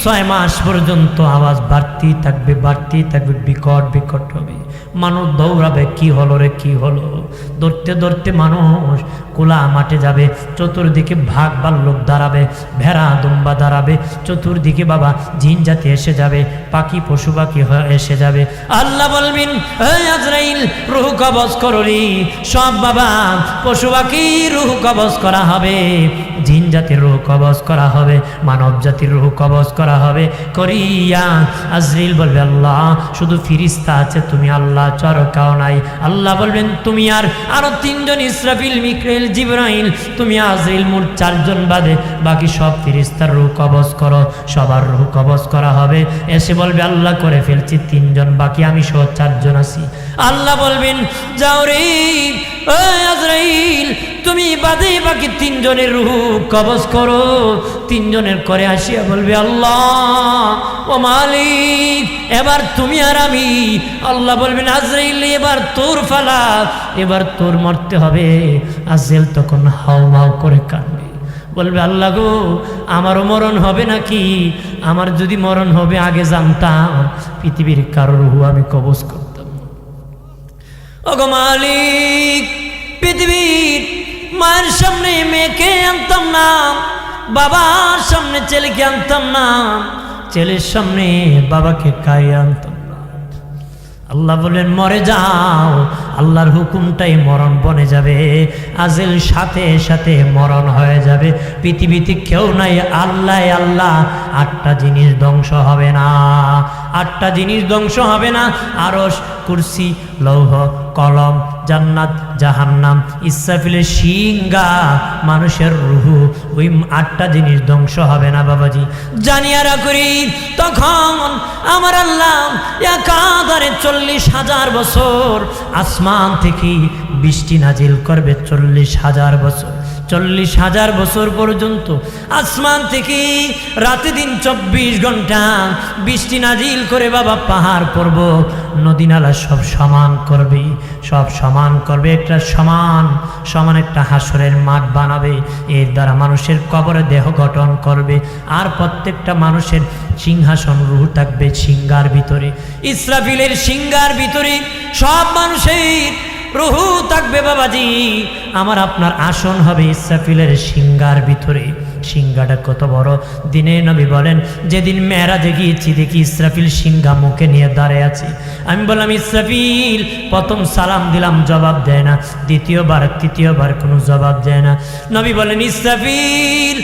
6 মাস পর্যন্ত আওয়াজ বাড়তেই থাকবে, বাড়তেই থাকবে, বিকট বিকট হবে। মানুষ দৌড়াবে, কি হলো রে, কি হলো? দৌড়তে দৌড়তে মানুষ কোলা মাঠে যাবে, চতুর্দিকে ভাগ ভাল্লুক দাঁড়াবে, ভেড়া দুম্বা দাঁড়াবে, চতুর্দিকে বাবা জিন জাতি এসে যাবে, পাখি পশু পাখি এসে যাবে। আল্লাহ বলবেন, এই আজরাইল রূহ কবজ করলি। সব বাবা পশু পাখি রূহ কবজ করা হবে, জিন জাতির রূহ কবজ করা হবে, মানব জাতির রূহ কবজ করা হবে। করিয়া আজরাইল বলবে, আল্লাহ শুধু ফিরিস্তা আছে, তুমি আল্লাহ চরকাও নাই। আল্লাহ বলবেন, তুমি আর আরো 3 জন ইসরাফিল, মিকাইল, জিবরাইল, তুমি আজরাইল, মোট 4 জন বাদে বাকি সব ফিরিস্তার রূহ কবজ করো। সবার রূহ কবজ করা হবে। এসে বলবে, আল্লাহ করে ফেলছি 3 জন, বাকি আমি সহ 4 জন আছি। আল্লাহ বলবেন, যাও রে আজরাইল, তুমি বাদে বাকি 3 জনের রূহ কবজ করো। 3 জনের করে আসিয়া বলবে, আল্লাহ ও মালিক, এবার তুমি আর আমি। আল্লাহ বলবেন, আজরাইল এবার তোর ফালা, এবার তোর মরতে হবে। আজরাইল তখন হাউমাউ করে কাঁদবে, বলবে, আল্লাহ গো, আমারও মরণ হবে নাকি? আমার যদি মরণ হবে আগে জানতাম, পৃথিবীর কারোর রূহ আমি কবজ করতাম। ওগো মালিক, পৃথিবীর মায়ের সামনে মেয়েকে আনতাম না, বাবার সামনে ছেলেকে আনতাম না, ছেলের সামনে বাবাকে কায়ে আনতাম না। আল্লাহ বলেন, মরে যাও। আল্লাহর হুকুমটাই মরণ বনে যাবে। আজরাইল সাথে সাথে মরণ হয়ে যাবে। পৃথিবীতে কেউ নাই, আল্লাহ আল্লাহ। 8টা জিনিস ধ্বংস হবে না, 8টা জিনিস ধ্বংস হবে না। আরশ, কুরসি, লৌহ, কলম, জান্নাত, জাহান্নাম, ইসরাফিলের সিংহা, মানুষের রূহ, ওই 8টা জিনিস ধ্বংস হবে না বাবাজি। জানিয়া রাখি, তখন আমার আল্লাহ একাধারে 40,000 বছর আসমান থেকে বৃষ্টি নাজিল করবে। 40,000 বছর, 40,000 বছর পর্যন্ত আসমান থেকে রাতে দিন 24 ঘন্টা বৃষ্টি নাজিল করে বাবা পাহাড় পর্বত নদী নালা সব সমান করবে, সব সমান করবে। একটা সমান সমান একটা হাসরের মাঠ বানাবে। এর দ্বারা মানুষের কবরে দেহ গঠন করবে। আর প্রত্যেকটা মানুষের সিংহাসন রূহ থাকবে সিংহার ভিতরে। ইসরাফিলের সিংহার ভিতরে সব মানুষের রূহ থাকবে বাবাজি। আমার আপনার আসন হবে ইসরাফিলের সিংহার ভিতরে। সিংহাটা কত বড়! দিনে নবী বলেন, যেদিন মেরাজে গিয়েছি দেখি ইসরাফিল সিংহা মুখে নিয়ে দাঁড়িয়ে আছে। আমি বললাম, ইসরাফিল। প্রথম সালাম দিলাম, জবাব দেয় না। দ্বিতীয়বার তৃতীয়বার কোনো জবাব দেয় না। নবী বলেন, ইসরাফিল,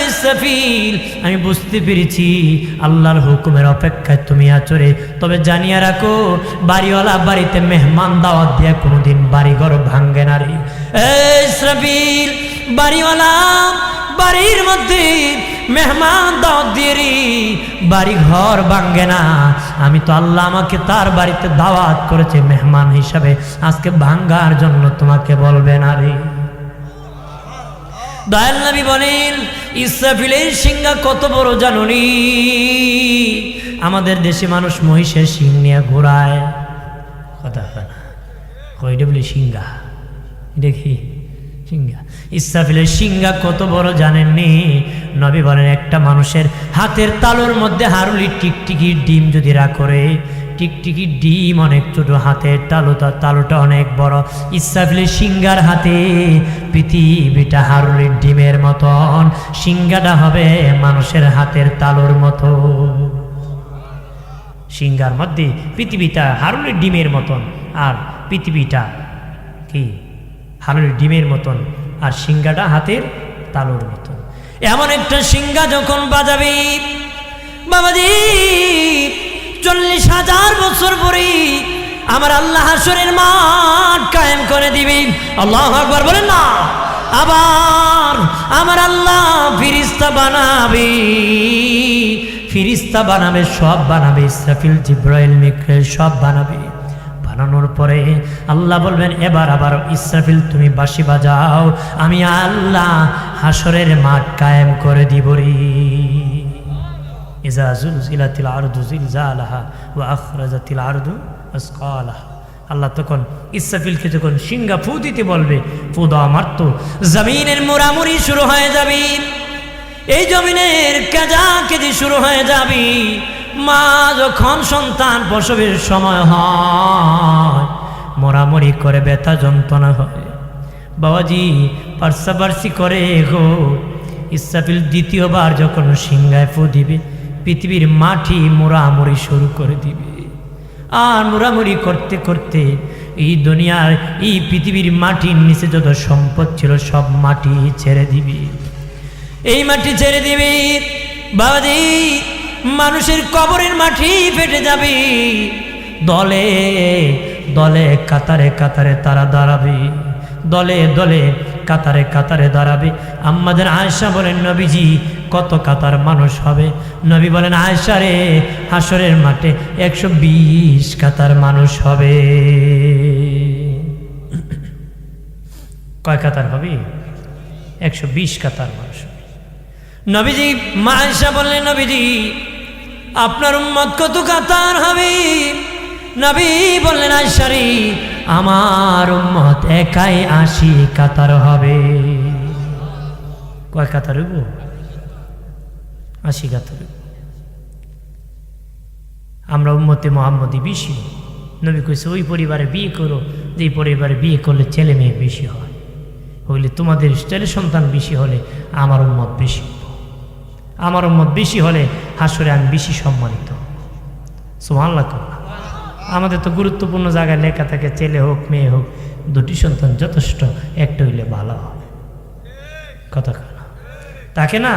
ইসরাফিল, আমি বুঝতে পেরেছি আল্লাহর হুকুমের অপেক্ষায় তুমি আছো রে। তবে জানিয়ে রাখো, বাড়িওয়ালা বাড়িতে মেহমান দাওয়াত দিয়ে কোনোদিন বাড়িঘর ভাঙ্গে না রে। ইসরাফিল, বাড়িওয়ালা বাড়ির মধ্যে মেহমান দাওয়াত দিয়ে রে, বাড়ি ঘর ভাঙ্গে না। আমি তো আল্লাহ আমাকে তার বাড়িতে দাওয়াত করেছে মেহমান হিসাবে, আজকে ভাঙ্গার জন্য তোমাকে বলবে না রে। দয়াল নবী বলেন, ইসরাফিলের সিংহা কত বড় জানুনি? আমাদের দেশে মানুষ মহিষের সিং নিয়ে ঘোরায়, কথা কইটা বলি সিংহা, দেখি সিংহা। ইসরাফিলের সিংহা কত বড় জানেননি? নবী বলেন, একটা মানুষের হাতের তালুর মধ্যে হারুলি টিকটিকির ডিম যদি করে, টিকটিকির ডিম অনেক ছোট, হাতের তালুটা অনেক বড়। ইসরাফিলের সিংহার হাতে পৃথিবীটা হারুলির ডিমের মতন, সিংহাটা হবে মানুষের হাতের তালুর মতো। সিংহার মধ্যে পৃথিবীটা হারুলির ডিমের মতন, আর পৃথিবীটা কি হারুলির ডিমের মতন, আর সিংহাটা হাতের তালুর মতন। এমন একটা সিংহা যখন বাজাবে বাবাজি, 40,000 বছর পরে আমার আল্লাহ হাসরের মাঠ কায়েম করে দিবে। আল্লাহু আকবার বলেন না। আবার আমার আল্লাহ ফিরিস্তা বানাবে, ফিরিস্তা বানাবে, সব বানাবে, ইসরাফিল, জিব্রাইল, মিকাইল সব বানাবে। বানানোর পরে আল্লাহ বলবেন, এবার আবার ইসরাফিল তুমি বাঁশি বাজাও, আমি আল্লাহ হাসরের মাঠ কায়েম করে দিব রে। ইজা জুলজিলাতিল আরদু জিলজালাহা ওয়া আখরাজাতিল আরদু আসকালাহা। আল্লাহ তখন ইসরাফিলকে যখন সিংহা ফু দিতে বলবে, ফু দেওয়া মারত, জমিনের মোড়ামুড়ি শুরু হয়ে যাবে, এই জমিনের কেজাকেজি শুরু হয়ে যাবে। মা যখন সন্তান প্রসবের সময় হয়, মোড়ামুড়ি করে, ব্যথা যন্ত্রণা হয়, বাবাজি পার্সাপার্সি করে গো। ইসরাফিল দ্বিতীয়বার যখন সিংহায় ফু দিবে, পৃথিবীর মাটি মোড়ামুড়ি শুরু করে দিবে। আর মোড়ামুড়ি করতে করতে এই দুনিয়ার, এই পৃথিবীর মাটির নিচে যত সম্পদ ছিল সব মাটি ছেড়ে দিবে। এই মাটি ছেড়ে দিবে বাবাজি, মানুষের কবরের মাটি ফেটে যাবে। দলে দলে কাতারে কাতারে তারা দাঁড়াবে, দলে দলে কাতারে কাতারে দাঁড়াবে। আম্মাদের আয়েশা বলেন, নবীজি কত কাতার মানুষ হবে? নবী বলেন, আয়েশা রে, হাসরের মাঠে 120 কাতার মানুষ হবে। কয় কাতার হবে? 120 কাতার মানুষ হবে। নবীজি, মা আয়েশা বললেন, নবীজি আপনার উম্মত কত কাতার হবে? নবী বললেন, আয়েশা রে, আমার উম্মত একাই 80 কাতার হবে। কয় কাতার হইব? 80 কাতার। আমরা উম্মতে মুহাম্মদী বেশি। নবী কইছে, ওই পরিবারে বিয়ে করো যে পরিবারে বিয়ে করলে ছেলে মেয়ে বেশি হয়, হইলে তোমাদের ছেলে সন্তান বেশি হলে আমার উম্মত বেশি, আমার উম্মত বেশি হলে হাসরে আমি বেশি সম্মানিত। সুবহানাল্লাহ। আমাদের তো গুরুত্বপূর্ণ জায়গায় লেখা থাকে, ছেলে হোক মেয়ে হোক 2টি সন্তান যথেষ্ট, একটা হইলে ভালো হয়। কথা না তাকে না,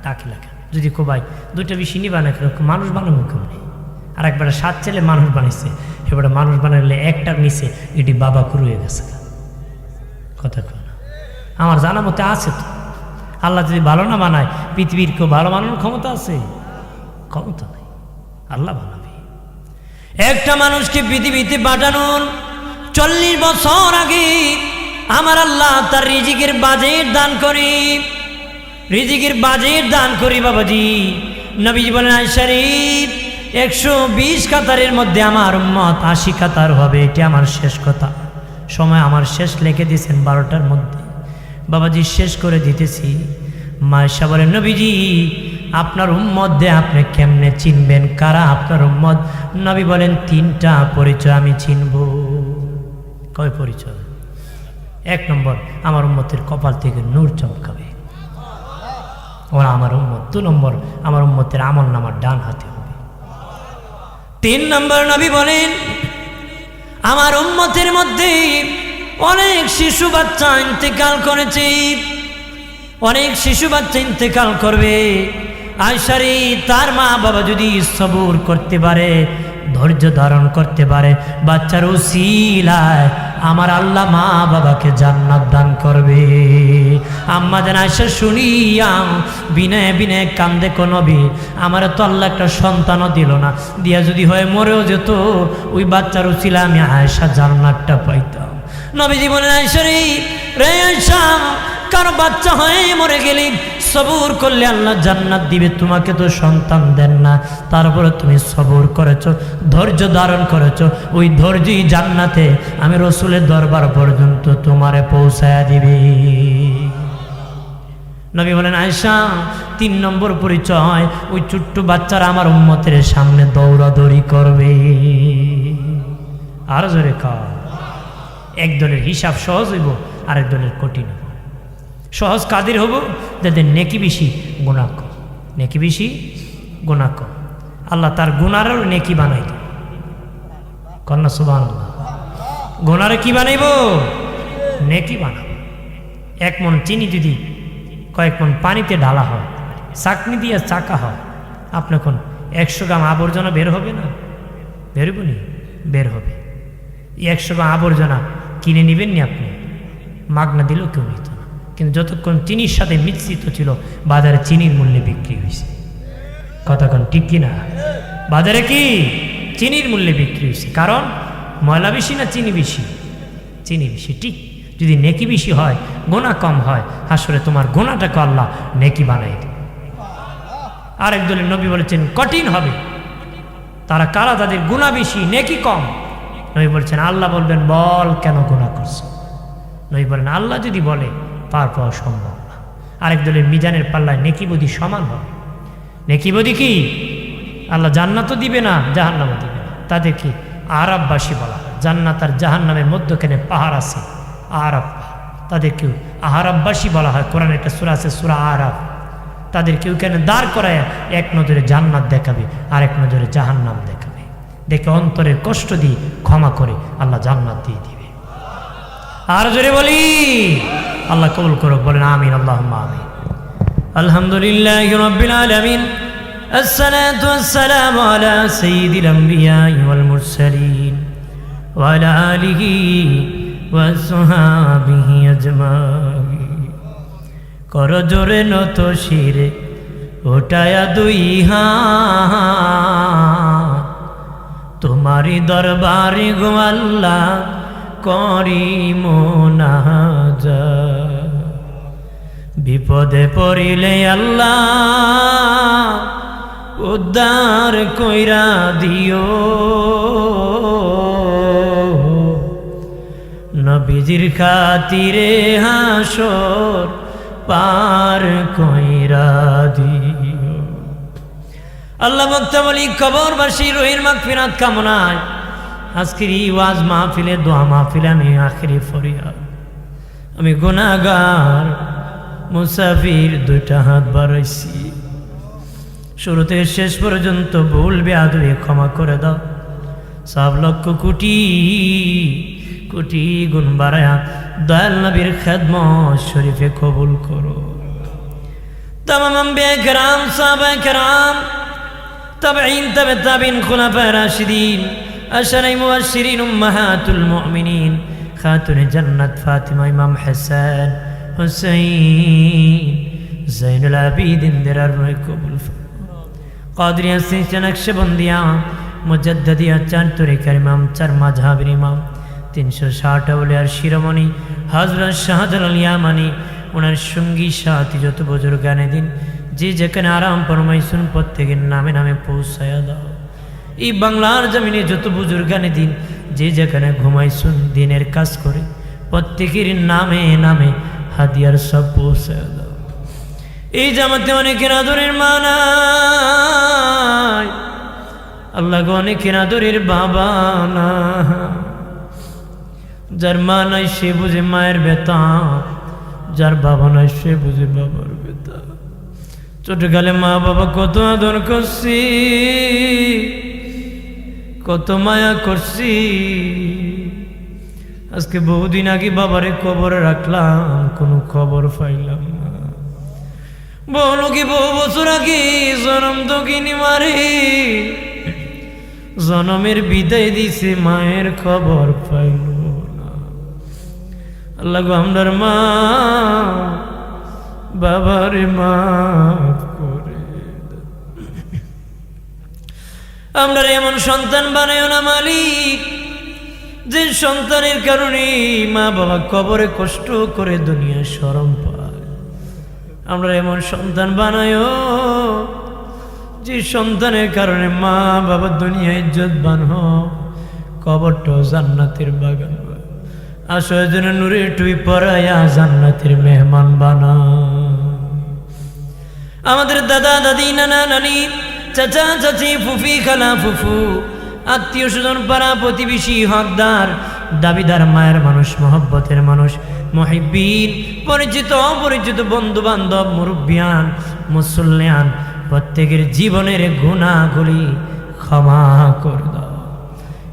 তাকে লেখা যদি কো ভাই 2টা বেশি নিবা না, মানুষ বানাবো কেমনি? আর একবার 7 ছেলে মানুষ বানাইছে, এবারে মানুষ বানাইলে একটার নিচে এটি বাবা কুরু হয়ে গেছে। কথা না, আমার জানা মতে আছে তো। আল্লাহ যদি ভালো না বানায়, পৃথিবীর কেউ ভালো বানানোর ক্ষমতা আছে? ক্ষমতা নেই, আল্লাহ বানাবে। একটা মানুষকে পৃথিবীতে পাঠানোর 40 বছর আগে আমার আল্লাহ তার রিজিকের বাজেট দান করি, রিজিকের বাজেট দান করি বাবাজি। নবীজি বলেন, আয়েশা রে, 120 কাতারের মধ্যে আমার উম্মত 80 কাতার হবে, এটা আমার শেষ কথা। সময় আমার শেষ লিখে দিয়েছেন 12টার মধ্যে। বাবাজি শেষ করে দিতেছি। মা আয়েশা বলেন, নবীজি আপনার উম্মত দিয়ে আপনি কেমনে চিনবেন কারা আপনার উম্মত? নবী বলেন, 3টা পরিচয় আমি চিনব। কয় পরিচয়? এক নম্বর, আমার উম্মতের কপাল থেকে নূর চমকাবে, ওরা আমার উম্মত। 2 নম্বর, আমার উম্মতের আমল নামার ডান হাতে হবে। 3 নম্বর, নবী বলেন আমার উম্মতের মধ্যে অনেক শিশু বাচ্চা ইন্তেকাল করেছে, অনেক শিশু বাচ্চা ইন্তেকাল করবে। আয়সারি তার মা বাবা যদি সবুর করতে পারে, ধৈর্য ধারণ করতে পারে, বাচ্চার উসিলায় আমার আল্লাহ মা বাবাকে জান্নাত দান করবে। আম্মা জান আয়েশা শুনিয়া বিনয়ে বিনয়ে কান্দে, কোন নবী আমার তো আল্লাহ একটা সন্তানও দিল না, দিয়া যদি হয় মরেও যেত, ওই বাচ্চার উসিলা আমি আয়েশা জান্নাতটা পাইতাম। নবীজি বলেন আয়েশা রে আয়েশা, কারো বাচ্চা হয়ে মরে গেলি সবুর করলে আল্লাহ জান্নাত দিবে, তোমাকে তো সন্তান দেন না, তারপরে তুমি সবুর করেছো, ধৈর্য ধারণ করেছো, ওই ধৈর্যই জান্নাতে আমি রসুলের দরবার পর্যন্ত তোমারে পৌঁছায়া দিবে। নবী বলেন আয়েশা 3 নম্বর পরিচয়, ওই ছোট্ট বাচ্চারা আমার উম্মতের সামনে দৌড়াদৌড়ি করবে। আর জোরে কর। এক দলের হিসাব সহজ হইব, আরেক দলের কঠিন হইব। সহজ কাদের হব? যাদের নেকি বেশি গুনাহ কম, নেকি বেশি গুনাহ কম। আল্লাহ তার গুনারও নেকি বানাই দেবে। কন্যা সুবহানাল্লাহ। গুনারে কি বানাইব? নেকি বানাবো। 1 মণ চিনি যদি কয়েক মণ পানিতে ঢালা হয়, চাকনি দিয়ে চাকা হয়, আপনি কোন 100 গ্রাম আবর্জনা বের হবে না? বেরোব নি? বের হবে। 100 গ্রাম আবর্জনা কিনে নেবেন নি আপনি, মাগনা দিলেও কেউ নিত না। কিন্তু যতক্ষণ চিনির সাথে মিশ্রিত ছিল, বাজারে চিনির মূল্যে বিক্রি হয়েছে। কতক্ষণ ঠিক কিনা? বাজারে কি চিনির মূল্যে বিক্রি হয়েছে। কারণ ময়লা বেশি না চিনি বেশি? চিনি বেশি। ঠিক যদি নেকি বেশি হয়, গোনা কম হয়, হাসরে তোমার গোনাটাকে আল্লাহ নেকি বানাই দেবে। আরেক দলের নবী বলেছেন কঠিন হবে। তারা কারা? তাদের গুনাহ বেশি নেকি কম। নবী বলছেন আল্লাহ বলবেন বল কেন গুনাহ করছো? নবী বলেন আল্লাহ যদি বলে পার পাওয়া সম্ভব না। আরেক দলের মিজানের পাল্লায় নেকি বদি সমান হবে। নেকি বদি কি? আল্লাহ জান্নাতও দিবে না, জাহান্নামও দিবে না। তাদেরকে আরাববাসী বলা হয়। জান্নাত আর জাহান্নামের মধ্যখানে পাহাড় আছে, আরাব। তাদেরকেও আহারাববাসী বলা হয়। কোরআনে একটা সূরা আছে সূরা আরাব। তাদেরকে ওখানে দাঁড় করায় এক নজরে জান্নাত দেখাবে, আরেক নজরে জাহান্নাম দেখাবে। দেখে অন্তরের কষ্ট দিয়ে ক্ষমা করে আল্লাহ জান্নাত দিয়ে দিবে। আর জোরে বলি আল্লাহ কবুল করুক, বলেন আমিন, আল্লাহুম্মা আমিন। আলহামদুলিল্লাহি রাব্বিল আলামিন, আসসালাতু ওয়াসসালামু আলা সাইয়্যিদিল আমবিয়াই ওয়াল মুরসালিন ওয়া আলা আলিহি ওয়া সাহবিহি আজমাইন। কর জোরে নত শিরে ওঠায়া 2 হাত, তোমারি দরবারে গো আল্লাহ করি মুনাজাত। বিপদে পড়িলে আল্লাহ উদ্ধার কইরা দিও, নবীজির খাতিরে হাসর পার কইরা দিও। আল্লাহ বক্তা বলি কবরবাসী রুহের মাগফিরাত কামনায় আজকের এই ওয়াজ মাহফিলে, দোয়া মাহফিলে আমি আখেরি ফরিয়াদ, আমি গুনাহগার মুসাফির 2টা হাত বাড়াইছি। শুরু থেকে শেষ পর্যন্ত ভুল বেয়াদবি ক্ষমা করে দাও। সব লক্ষ কোটি কোটি গুণ বাড়ায়া দয়াল নবীর খেদমত শরীফে কবুল করো। তামাম আম্বিয়া কেরাম, সাহাবায়ে কেরাম, তাবেঈন, তাবে তাবেঈন, খুলাফায়ে রাশিদিন, আশারায়ে মুবাশশিরিন, উম্মাহাতুল মুমিনিন, খাতুনে জান্নাত ফাতিমা, ইমাম হাসান, হুসাইন, জাইনুল আবিদিন দেরার রয় কবুল ফরমাও। কাদরিয়া, সিলসিলা, নকশবন্দিয়া, মুজাদ্দিদিয়া, 4 তরিকার ইমাম, 4 মাযহাবের ইমাম, 360 আউলিয়ার শিরোমণি হযরত শাহজালাল ইয়ামানি, ওনার সঙ্গী সাথী যত বুজুর্গানে দিন যে যেখানে আরাম ফরমাইছেন প্রত্যেকের নামে নামে পৌঁছায়া দাও। এই বাংলার জমিনে যত বুজুর্গানে দিন যে যেখানে ঘুমাইছেন দিনের কাজ করে প্রত্যেকের নামে নামে হাদিয়ার সব পৌঁছায়া দাও। এই জামাতে অনেকের আদরের মা নাই, আল্লাহ গো অনেকের আদরের বাবা না, যার মা নাই সে বুঝে মায়ের ব্যথা, যার বাবা নাই সে বুঝে বাবার ব্যথা। ছোটকালে মা বাবা কত আদর করছি, কত মায়া করছি, আজকে বহুদিন আগে বাবারে কবরে রাখলাম, কোনো খবর পাইলাম না। বহু লোকে বহু বছর আগে জনম তো কিনি মারে, জনমের বিদায় দিছে, মায়ের খবর পাইল না। আল্লাহ গো আমরার মা বাবারে মাফ করে দাও। আমরা এমন সন্তান বানায় না মালিক, যে সন্তানের কারণে মা বাবা কবরে কষ্ট করে দুনিয়া শরম পায়। আমরা এমন সন্তান বানায় যে সন্তানের কারণে মা বাবা দুনিয়া ইজ্জতবান হয়, কবরটাও জান্নাতের বাগান। আসো যেন নূরের টুপি পরাইয়া জান্নাতের মেহমান বানা। আমাদের দাদা দাদি, নানা নানি, চাচা চাচি, ফুফি খালা ফুফু, আত্মীয় স্বজন, পাড়া প্রতিবেশী, হকদার দাবিদার, মায়ের মানুষ, মহব্বতের মানুষ, মুহিব্বিন, পরিচিত অপরিচিত, বন্ধু বান্ধব, মুরব্বিয়ান, মুসল্লিয়ান, প্রত্যেকের জীবনের গুনাহগুলি ক্ষমা করে দাও।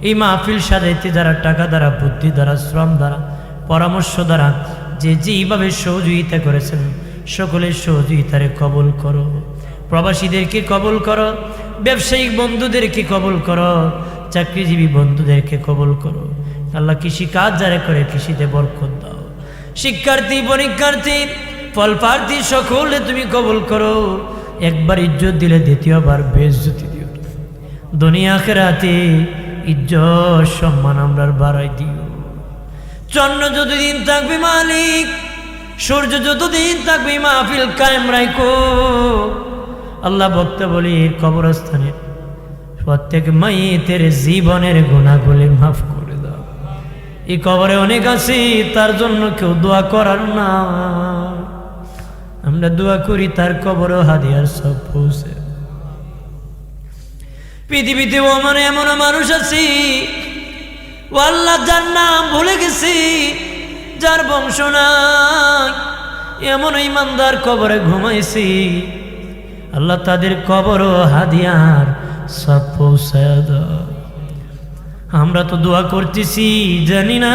এই মাহফিল সাজাইতে যারা টাকা দ্বারা, বুদ্ধি দ্বারা, শ্রম দ্বারা, পরামর্শ দ্বারা যে যেইভাবে সহযোগিতা করেছেন, সকলের সহযোগিতারে কবুল করো। প্রবাসীদেরকে কবুল করো, ব্যবসায়িক বন্ধুদেরকে কবুল করো, চাকরিজীবী বন্ধুদেরকে কবুল করো। আল্লাহ কৃষি কাজ যারা করে কৃষিতে বরকত দাও। শিক্ষার্থী, পরীক্ষার্থী, ফল প্রার্থী সকলে তুমি কবুল করো। একবার ইজ্জত দিলে দ্বিতীয়বার বেইজ্জতি দিও। দুনিয়া আখিরাতে ইজ্জত সম্মান আমরা বাড়াই দিও। চন্দ্র যতদিন থাকবে মালিক, সূর্য যতদিন থাকবে মাহফিল কায়েম রাখো। আল্লাহ ভক্ত বলি কবরস্থানে প্রত্যেক মাইয়েতের জীবনের গুনাহগুলি মাফ করে দাও। এই কবরে অনেক আছে, তার জন্য কেউ দোয়া করার না, আমরা দোয়া করি তার কবর হাদিয়ার সব পৌঁছে। পৃথিবীতে এমন মানুষ আছে ও আল্লাহ যার নাম ভুলে গেছি, যার বংশ নাই, এমন ইমানদার কবরে ঘুমাইছি। আল্লাহ তাদের কবর হাদিয়ার সব পৌঁছায় দাও। আমরা তো দোয়া করতেছি, জানি না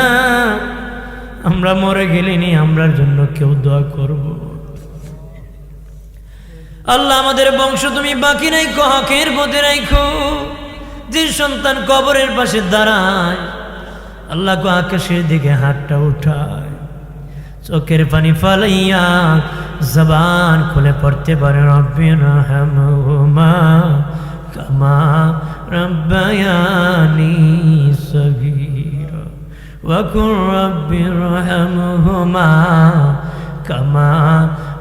আমরা মরে গেলেনি আমরার জন্য কেউ দোয়া করব। আল্লাহ আমাদের বংশ তুমি বাকি রাখো, হকের পথে রাখো। যে সন্তান কবরের পাশে দাঁড়ায়, আল্লাহ গো আকাশের দিকে হাতটা উঠায়, চোখের পানি ফালাইয়া জবান খুলে পড়তে পারে রব্বিনা রহমহুমা কামা রব্বায়ানি সগীরা ওয়া কুর রব্বিরহামহুমা কামা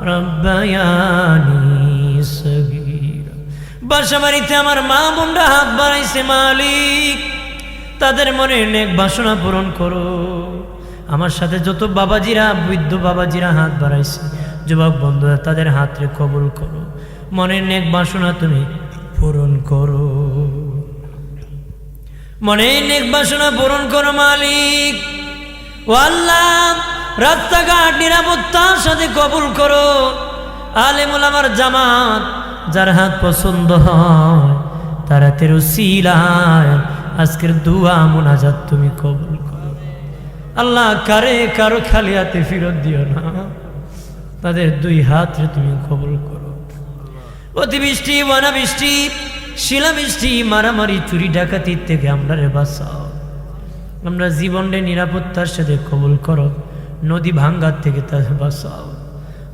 রব্বায়ানি সগীরা। বাসা বাড়িতে আমার মা বোনরা হাত বাড়াইছে মালিক, তাদের মনে নেক বাসনা পূরণ করো। আমার সাথে যত বাবাজিরা, বৃদ্ধ বাবাজিরা হাত বাড়াইছে, যুবক বন্ধুরা, তাদের হাতরে কবুল করো। মনের নেক বাসনা তুমি পূরণ করো, মনের নেক বাসনা পূরণ করো মালিক। ও আল্লাহ, রাস্তাঘাট নিরাপত্তার সাথে কবুল করো। আলেম ওলামার জামাত যার হাত পছন্দ হয়, তারা তের উসিলায় আজকের দুয়া মুনাজাত তুমি কবুল করো। আল্লাহ কারো খালি হাতে ফেরত দিও না, তাদের দুই হাতে তুমি কবুল করো। অতিবৃষ্টি, অনাবৃষ্টি, শিলাবৃষ্টি, মারামারি, চুরি ডাকাতির থেকে আমরা বাঁচাও। আমরা জীবনের নিরাপত্তার সাথে কবুল করো। নদী ভাঙ্গার থেকে তাদের বাঁচাও।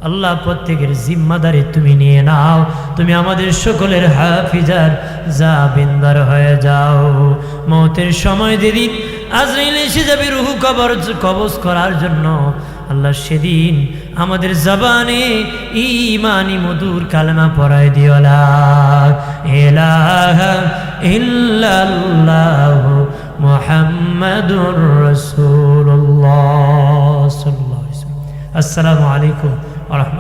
আল্লাহ প্রত্যেকের জিম্মাদারি তুমি নিয়ে নাও। তুমি আমাদের সকলের হাফিজার জাবিন্দার হয়ে যাও। মৌতের সময় যেদিন আজরাইল এসে যাবে রূহ কবজ করার জন্য, আল্লাহ সেদিন আমাদের জবানে ঈমানি মধুর কালেমা পড়ায় দিও, লা ইলাহা ইল্লাল্লাহ মুহাম্মাদুর রাসূলুল্লাহ সাল্লাল্লাহু আলাইহি ওয়াসাল্লাম। আসসালামু আলাইকুম ওয়া রাহমাতুল্লাহ।